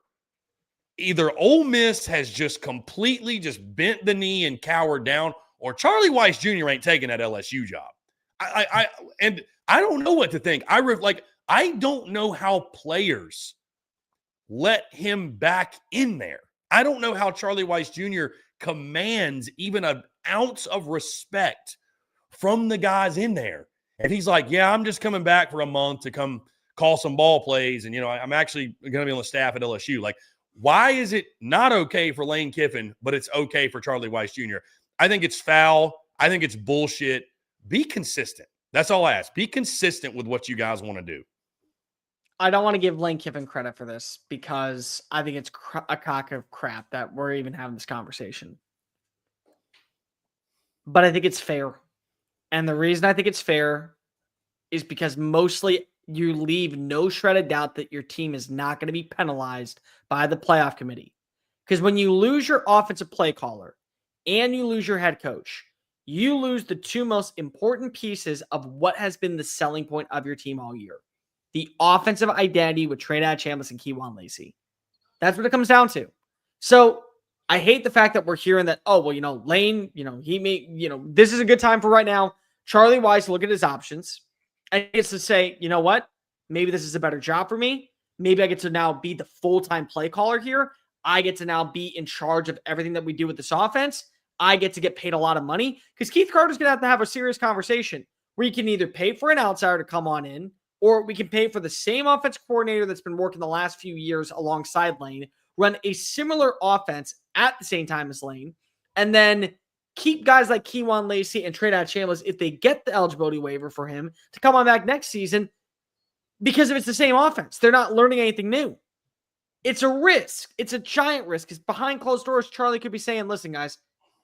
Ole Miss has just completely just bent the knee and cowered down, or Charlie Weis Jr. ain't taking that LSU job. I don't know what to think. I don't know how players let him back in there. I don't know how Charlie Weis Jr. commands even an ounce of respect from the guys in there And he's like, yeah, I'm just coming back for a month to come call some ball plays. And, I'm actually going to be on the staff at LSU. Like, why is it not okay for Lane Kiffin, but it's okay for Charlie Weis Jr.? I think it's foul. I think it's bullshit. Be consistent. That's all I ask. Be consistent with what you guys want to do. I don't want to give Lane Kiffin credit for this because I think it's a cock of crap that we're even having this conversation. But I think it's fair. And the reason I think it's fair is because mostly you leave no shred of doubt that your team is not going to be penalized by the playoff committee. Because when you lose your offensive play caller and you lose your head coach, you lose the two most important pieces of what has been the selling point of your team all year. The offensive identity with Trinidad Chambliss and Kewan Lacey. That's what it comes down to. So I hate the fact that we're hearing that, Lane, he may, this is a good time for right now. Charlie Weis to look at his options and gets to say, you know what? Maybe this is a better job for me. Maybe I get to now be the full-time play caller here. I get to now be in charge of everything that we do with this offense. I get to get paid a lot of money because Keith Carter's going to have a serious conversation where you can either pay for an outsider to come on in, or we can pay for the same offense coordinator that's been working the last few years alongside Lane, run a similar offense at the same time as Lane, and then keep guys like Kewan Lacey and Trinidad Chambliss, if they get the eligibility waiver for him, to come on back next season because if it's the same offense. They're not learning anything new. It's a risk. It's a giant risk because behind closed doors, Charlie could be saying, listen, guys,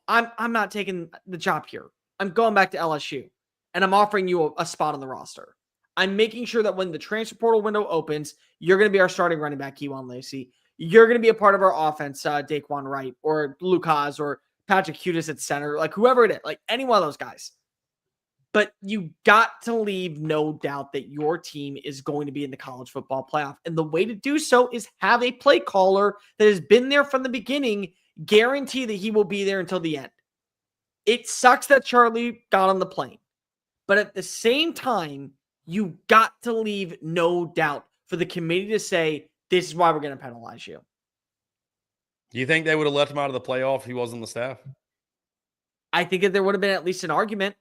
I'm not taking the job here. I'm going back to LSU, and I'm offering you a spot on the roster. I'm making sure that when the transfer portal window opens, you're going to be our starting running back, Kewan Lacey. You're going to be a part of our offense, Daquan Wright or Lucas or Patrick Hudis at center, like whoever it is, like any one of those guys. But you got to leave no doubt that your team is going to be in the college football playoff. And the way to do so is have a play caller that has been there from the beginning, guarantee that he will be there until the end. It sucks that Charlie got on the plane. But at the same time, you got to leave no doubt for the committee to say, this is why we're going to penalize you. Do you think they would have left him out of the playoff if he wasn't on the staff? I think that there would have been at least an argument.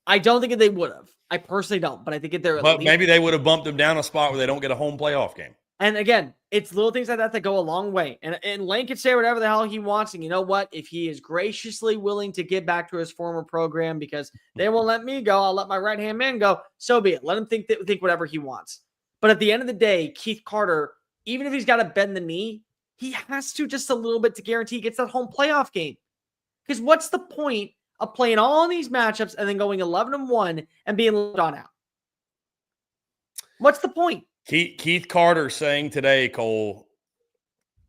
I don't think that they would have. I personally don't, but I think that there. But maybe they would have bumped him down a spot where they don't get a home playoff game. And again, it's little things like that go a long way. And Lane can say whatever the hell he wants. And you know what? If he is graciously willing to get back to his former program because they won't let me go, I'll let my right-hand man go. So be it. Let him think whatever he wants. But at the end of the day, Keith Carter, even if he's got to bend the knee, he has to just a little bit to guarantee he gets that home playoff game. Because what's the point of playing all these matchups and then going 11-1 and being left on out? What's the point? Keith Carter saying today, Cole,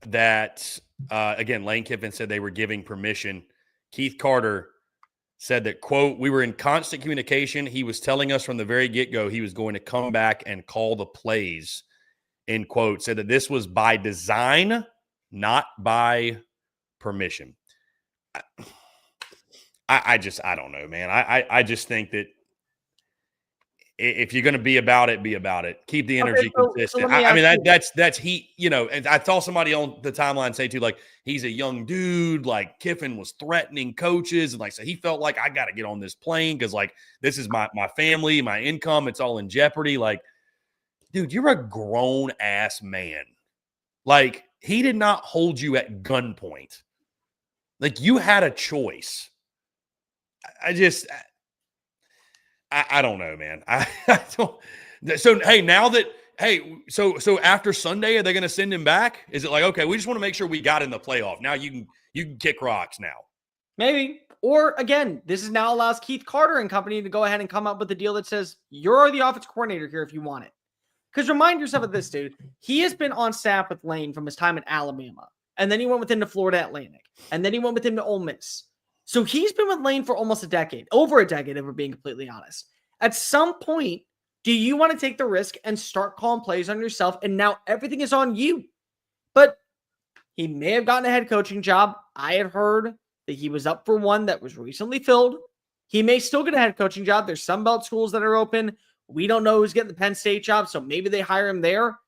that, again, Lane Kiffin said they were giving permission. Keith Carter said that, quote, we were in constant communication. He was telling us from the very get-go he was going to come back and call the plays, end quote. Said that this was by design, not by permission. I don't know, man. I just think that if you're going to be about it, be about it. Keep the energy consistent. I mean, that's heat, and I saw somebody on the timeline say too, like, he's a young dude, like Kiffin was threatening coaches. And like, so he felt like I got to get on this plane because like, this is my family, my income, it's all in jeopardy. Like, dude, you're a grown ass man. Like, he did not hold you at gunpoint. Like, you had a choice. I don't know, man. I don't. So, so after Sunday, are they going to send him back? Is it like, okay, we just want to make sure we got in the playoff. Now you can kick rocks now. Maybe. Or again, this is now allows Keith Carter and company to go ahead and come up with a deal that says you're the offense coordinator here if you want it. Because remind yourself of this, dude. He has been on staff with Lane from his time at Alabama. And then he went with him to Florida Atlantic. And then he went with him to Ole Miss. So he's been with Lane for almost over a decade, if we're being completely honest. At some point, do you want to take the risk and start calling plays on yourself? And now everything is on you. But he may have gotten a head coaching job. I had heard that he was up for one that was recently filled. He may still get a head coaching job. There's Sun Belt schools that are open. We don't know who's getting the Penn State job, so maybe they hire him there.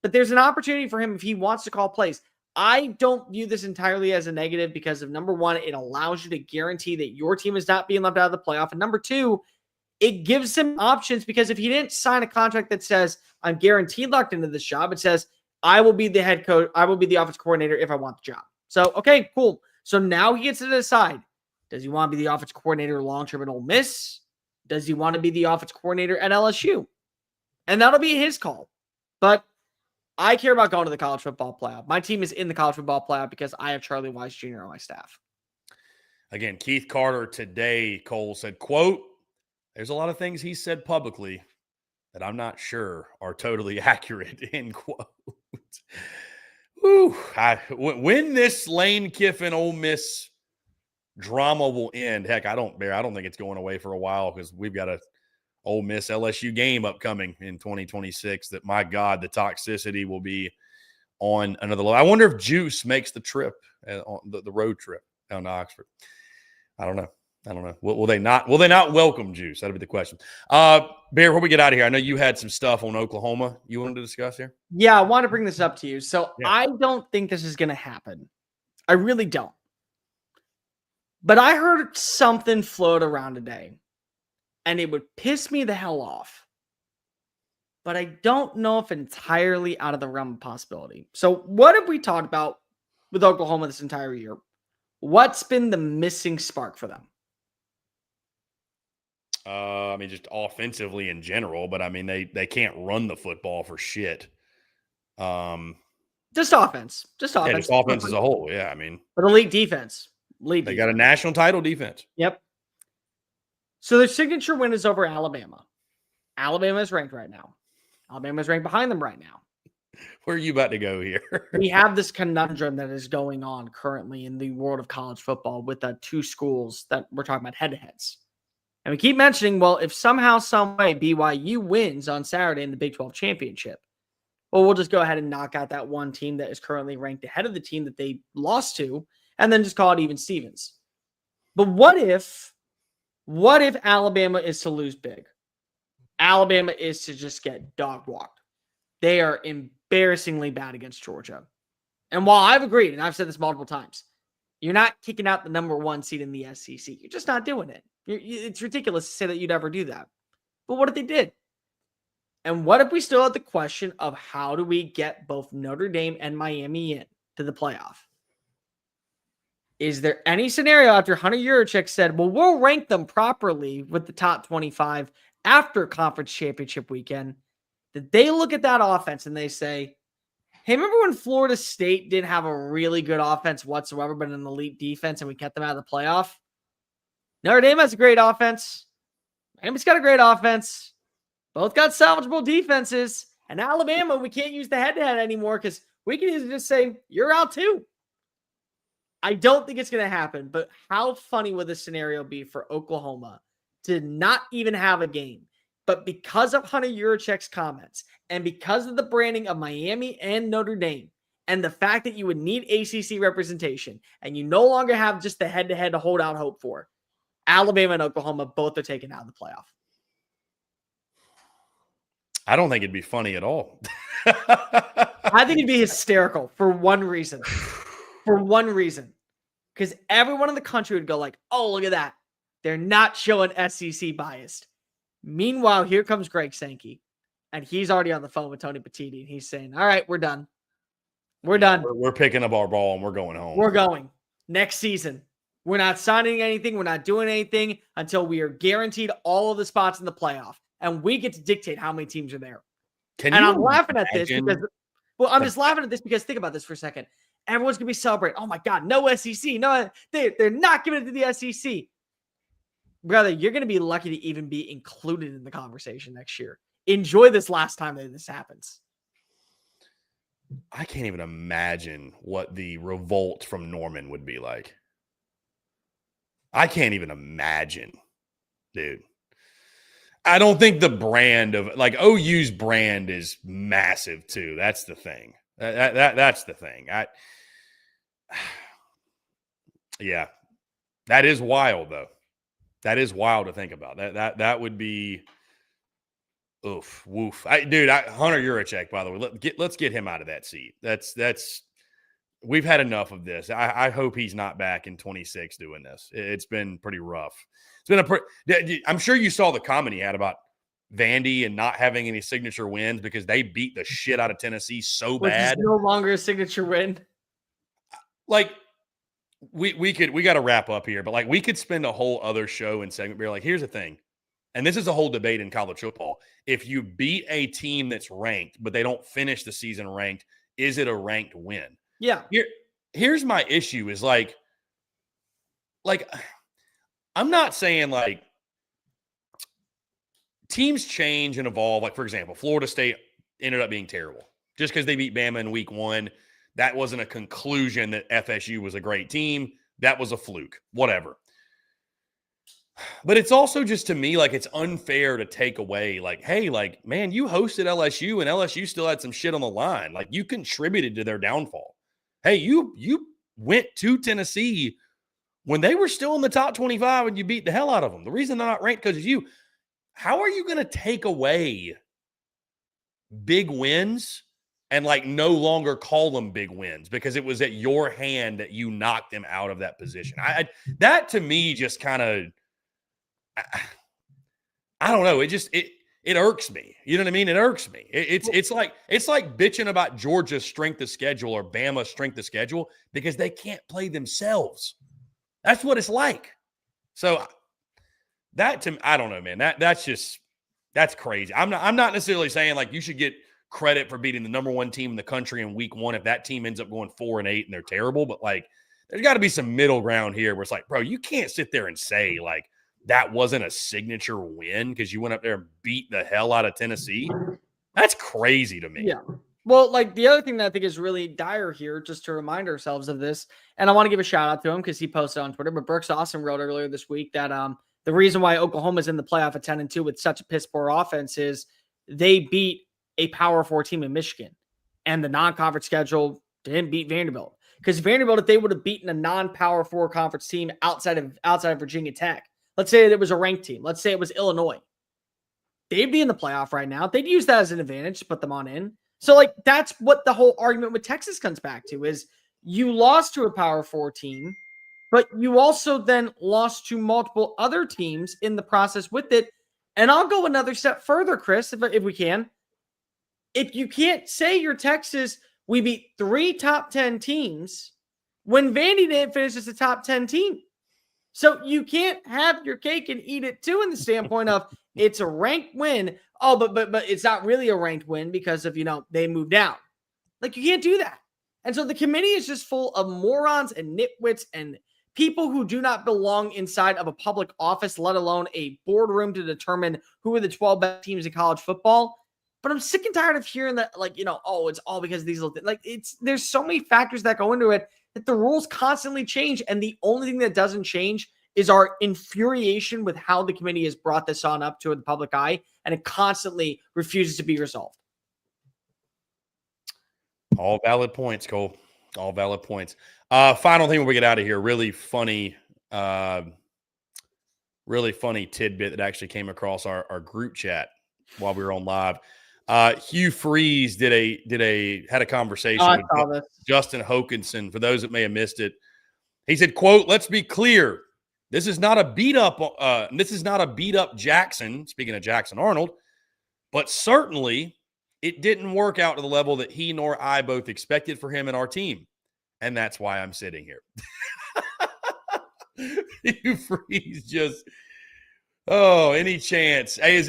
But there's an opportunity for him if he wants to call plays. I don't view this entirely as a negative because of, number one, it allows you to guarantee that your team is not being left out of the playoff. And number two, it gives him options, because if he didn't sign a contract that says I'm guaranteed locked into this job, it says I will be the head coach, I will be the offense coordinator if I want the job. So, okay, cool. So now he gets to decide, does he want to be the offense coordinator long-term at Ole Miss? Does he want to be the offense coordinator at LSU? And that'll be his call. But I care about going to the college football playoff. My team is in the college football playoff because I have Charlie Weis Jr. on my staff. Again, Keith Carter today, Cole said, quote, there's a lot of things he said publicly that I'm not sure are totally accurate, end quote. Whew. When this Lane Kiffin Ole Miss drama will end, heck, I don't think it's going away for a while, because we've got a Ole Miss LSU game upcoming in 2026 that, my God, the toxicity will be on another level. I wonder if Juice makes the trip, on the road trip down to Oxford. I don't know. Will they not welcome Juice? That'll be the question. Bear, before we get out of here, I know you had some stuff on Oklahoma you wanted to discuss here. Yeah, I want to bring this up to you. So Yeah. I don't think this is going to happen. I really don't. But I heard something float around today, and it would piss me the hell off. But I don't know if entirely out of the realm of possibility. So what have we talked about with Oklahoma this entire year? What's been the missing spark for them? I mean, just offensively in general, but I mean, they can't run the football for shit. Just offense. Just offense. Yeah, just offense as a whole. Yeah, I mean, but elite defense. They got a national title defense. Yep. So their signature win is over Alabama. Alabama is ranked right now. Alabama is ranked behind them right now. Where are you about to go here? We have this conundrum that is going on currently in the world of college football with the two schools that we're talking about head-to-heads. And we keep mentioning, well, if somehow, some way BYU wins on Saturday in the Big 12 championship, well, we'll just go ahead and knock out that one team that is currently ranked ahead of the team that they lost to, and then just call it even Stevens. But what if Alabama is to lose big? Alabama is to just get dog walked. They are embarrassingly bad against Georgia. And while I've agreed, and I've said this multiple times, you're not kicking out the number one seed in the SEC. You're just not doing it. It's ridiculous to say that you'd ever do that. But what if they did? And what if we still had the question of how do we get both Notre Dame and Miami in to the playoff? Is there any scenario after Hunter Yurachek said, well, we'll rank them properly with the top 25 after conference championship weekend, that they look at that offense and they say, hey, remember when Florida State didn't have a really good offense whatsoever, but an elite defense, and we kept them out of the playoff? Notre Dame has a great offense. Miami's got a great offense. Both got salvageable defenses. And Alabama, we can't use the head-to-head anymore because we can easily just say, you're out too. I don't think it's going to happen, but how funny would this scenario be for Oklahoma to not even have a game? But because of Hunter Yurachek's comments and because of the branding of Miami and Notre Dame and the fact that you would need ACC representation and you no longer have just the head-to-head to hold out hope for, Alabama and Oklahoma both are taken out of the playoff. I don't think it'd be funny at all. I think it'd be hysterical for one reason. For one reason. Because everyone in the country would go like, oh, look at that. They're not showing SEC biased. Meanwhile, here comes Greg Sankey. And he's already on the phone with Tony Petitti. And he's saying, all right, we're done. We're done. We're picking up our ball and we're going home. We're going. Next season. We're not signing anything. We're not doing anything until we are guaranteed all of the spots in the playoff. And we get to dictate how many teams are there. I'm laughing at this because, I'm just laughing at this because think about this for a second. Everyone's going to be celebrating. Oh my God, no SEC. No, they're not giving it to the SEC. Brother, you're going to be lucky to even be included in the conversation next year. Enjoy this last time that this happens. I can't even imagine what the revolt from Norman would be like. I can't even imagine, dude. I don't think the brand of like OU's brand is massive too. That's the thing. That's the thing. Yeah, that is wild though. That is wild to think about. That would be oof, woof. Hunter Yurachek, by the way, let's get him out of that seat. That's we've had enough of this. I hope he's not back in 26 doing this. It's been pretty rough. It's been I'm sure you saw the comment he had about Vandy and not having any signature wins because they beat the shit out of Tennessee so bad. Which is no longer a signature win. Like, we got to wrap up here, but like we could spend a whole other show and segment where like, here's the thing. And this is a whole debate in college football. If you beat a team that's ranked, but they don't finish the season ranked, is it a ranked win? Yeah. Here's my issue is like, I'm not saying like teams change and evolve. Like, for example, Florida State ended up being terrible just because they beat Bama in week 1. That wasn't a conclusion that FSU was a great team. That was a fluke, whatever. But it's also just, to me, like, it's unfair to take away, like, hey, like, man, you hosted LSU and LSU still had some shit on the line. Like, you contributed to their downfall. Hey, you went to Tennessee when they were still in the top 25 and you beat the hell out of them. The reason they're not ranked because of you. How are you going to take away big wins and like no longer call them big wins because it was at your hand that you knocked them out of that position? That to me just kind of, I don't know. It irks me. You know what I mean? It irks me. It's like bitching about Georgia's strength of schedule or Bama's strength of schedule because they can't play themselves. That's what it's like. So that to me, I don't know, man. That's crazy. I'm not necessarily saying like you should get credit for beating the number 1 team in the country in week 1 if that team ends up going 4-8 and they're terrible. But like, there's got to be some middle ground here where it's like, bro, you can't sit there and say like that wasn't a signature win because you went up there and beat the hell out of Tennessee. That's crazy to me. Yeah. Well, like the other thing that I think is really dire here, just to remind ourselves of this, and I want to give a shout out to him because he posted on Twitter, but Brooks Austin wrote earlier this week that the reason why Oklahoma's in the playoff at 10-2 with such a piss poor offense is they beat a Power 4 team in Michigan, and the non-conference schedule didn't beat Vanderbilt. Because Vanderbilt, if they would have beaten a non-Power 4 conference team outside of Virginia Tech, let's say it was a ranked team, let's say it was Illinois, they'd be in the playoff right now. They'd use that as an advantage to put them on in. So, like, that's what the whole argument with Texas comes back to is you lost to a Power 4 team, but you also then lost to multiple other teams in the process with it. And I'll go another step further, Chris, if we can. If you can't say you're Texas, we beat 3 top 10 teams when Vandy didn't finish as a top 10 team. So you can't have your cake and eat it too in the standpoint of it's a ranked win. Oh, but it's not really a ranked win because of, they moved down. Like, you can't do that. And so the committee is just full of morons and nitwits and people who do not belong inside of a public office, let alone a boardroom to determine who are the 12 best teams in college football. But I'm sick and tired of hearing that, like, oh, it's all because of these little things. Like, there's so many factors that go into it that the rules constantly change. And the only thing that doesn't change is our infuriation with how the committee has brought this on up to the public eye, and it constantly refuses to be resolved. All valid points, Cole. All valid points. Final thing when we get out of here, really funny tidbit that actually came across our group chat while we were on live. Hugh Freeze had a conversation with Justin Hokanson. For those that may have missed it, he said, quote, "Let's be clear. This is not a beat up Jackson," speaking of Jackson Arnold, "but certainly it didn't work out to the level that he nor I both expected for him and our team. And that's why I'm sitting here." Hugh Freeze just, any chance? Hey, is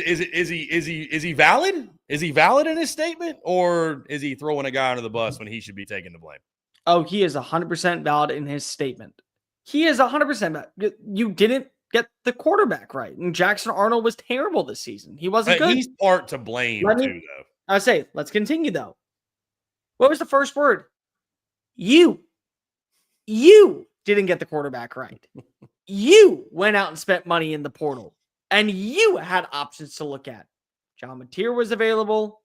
he valid? Is he valid in his statement, or is he throwing a guy under the bus when he should be taking the blame? Oh, he is 100% valid in his statement. He is 100% valid. You didn't get the quarterback right, and Jackson Arnold was terrible this season. He wasn't good. He's part to blame too, though. I say, let's continue though. What was the first word? You didn't get the quarterback right. You went out and spent money in the portal, and you had options to look at. John Mateer was available.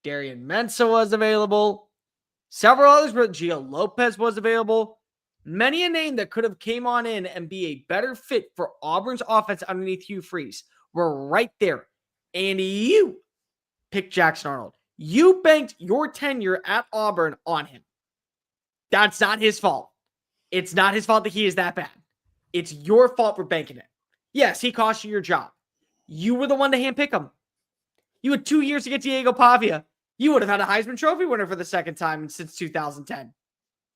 Darian Mensah was available. Several others, but Gio Lopez was available. Many a name that could have came on in and be a better fit for Auburn's offense underneath Hugh Freeze were right there. And you picked Jackson Arnold. You banked your tenure at Auburn on him. That's not his fault. It's not his fault that he is that bad. It's your fault for banking it. Yes, he cost you your job. You were the one to handpick him. You had 2 years to get Diego Pavia. You would have had a Heisman Trophy winner for the second time since 2010.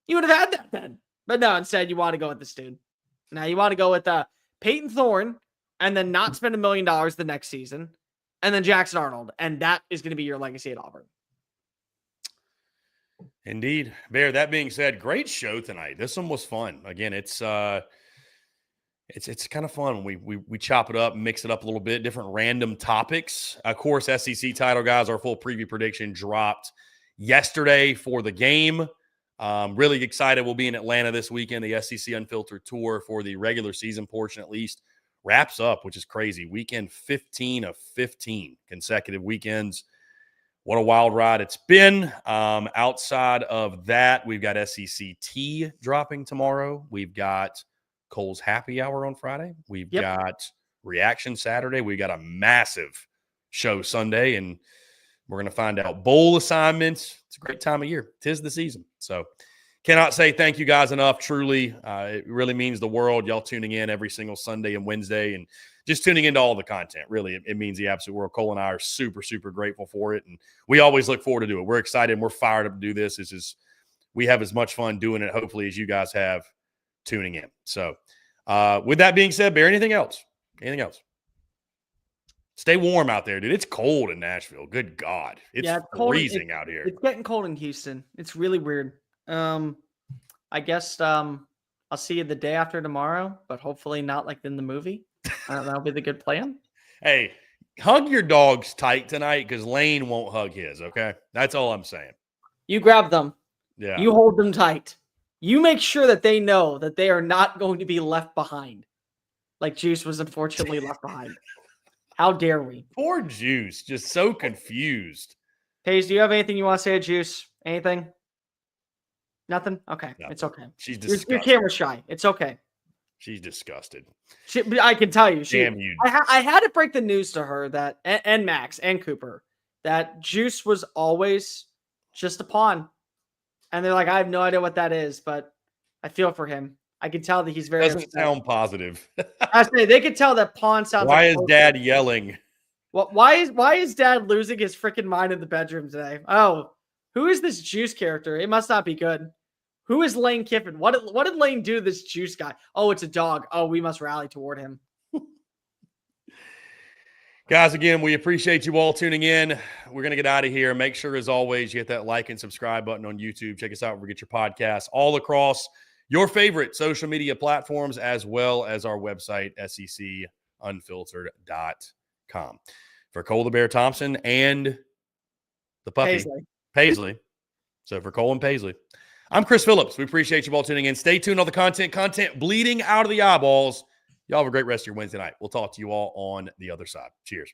You would have had that then. But no, instead you want to go with this dude. Now you want to go with Peyton Thorne and then not spend $1 million the next season. And then Jackson Arnold. And that is going to be your legacy at Auburn. Indeed. Bear, that being said, great show tonight. This one was fun. Again, it's kind of fun when we chop it up and mix it up a little bit, different random topics. Of course, SEC title, guys, our full preview prediction dropped yesterday for the game. Really excited. We'll be in Atlanta this weekend. The SEC Unfiltered Tour for the regular season portion, at least, wraps up, which is crazy. Weekend 15 of 15 consecutive weekends. What a wild ride it's been. Outside of that, we've got SECT dropping tomorrow. We've got Cole's Happy Hour on Friday. We've got Reaction Saturday. We've got a massive show Sunday, and we're going to find out bowl assignments. It's a great time of year. 'Tis the season. So cannot say thank you guys enough. Truly, it really means the world. Y'all tuning in every single Sunday and Wednesday and just tuning into all the content. Really, it means the absolute world. Cole and I are super, super grateful for it, and we always look forward to do it. We're excited and we're fired up to do this. We have as much fun doing it, hopefully, as you guys have tuning in. So with that being said, Bear, anything else? Anything else? Stay warm out there, dude. It's cold in Nashville. Good God. It's freezing out here. It's getting cold in Houston. It's really weird. I guess I'll see you the day after tomorrow, but hopefully not like in the movie. That'll be the good plan. Hey, hug your dogs tight tonight because Lane won't hug his, okay? That's all I'm saying. You grab them. Yeah. You hold them tight. You make sure that they know that they are not going to be left behind. Like Juice was unfortunately left behind. How dare we? Poor Juice, just so confused. Taze, do you have anything you want to say to Juice? Anything? Nothing? Okay. No, it's okay. She's disgusted. You're camera shy. It's okay. She's disgusted. I can tell you. Damn you. I had to break the news to her that, and Max and Cooper, that Juice was always just a pawn. And they're like, I have no idea what that is, but I feel for him. I can tell that he's very Doesn't sound positive. I say they could tell that pawn sounds. Why like is Dad yelling? What? Why is Dad losing his freaking mind in the bedroom today? Oh, who is this Juice character? It must not be good. Who is Lane Kiffin? What did Lane do to this Juice guy? Oh, it's a dog. Oh, we must rally toward him. Guys, again, we appreciate you all tuning in. We're going to get out of here. Make sure, as always, you hit that like and subscribe button on YouTube. Check us out where we get your podcasts all across your favorite social media platforms, as well as our website, secunfiltered.com. For Cole the Bear Thompson and the puppy, Paisley. So for Cole and Paisley, I'm Chris Phillips. We appreciate you all tuning in. Stay tuned on the content bleeding out of the eyeballs. Y'all have a great rest of your Wednesday night. We'll talk to you all on the other side. Cheers.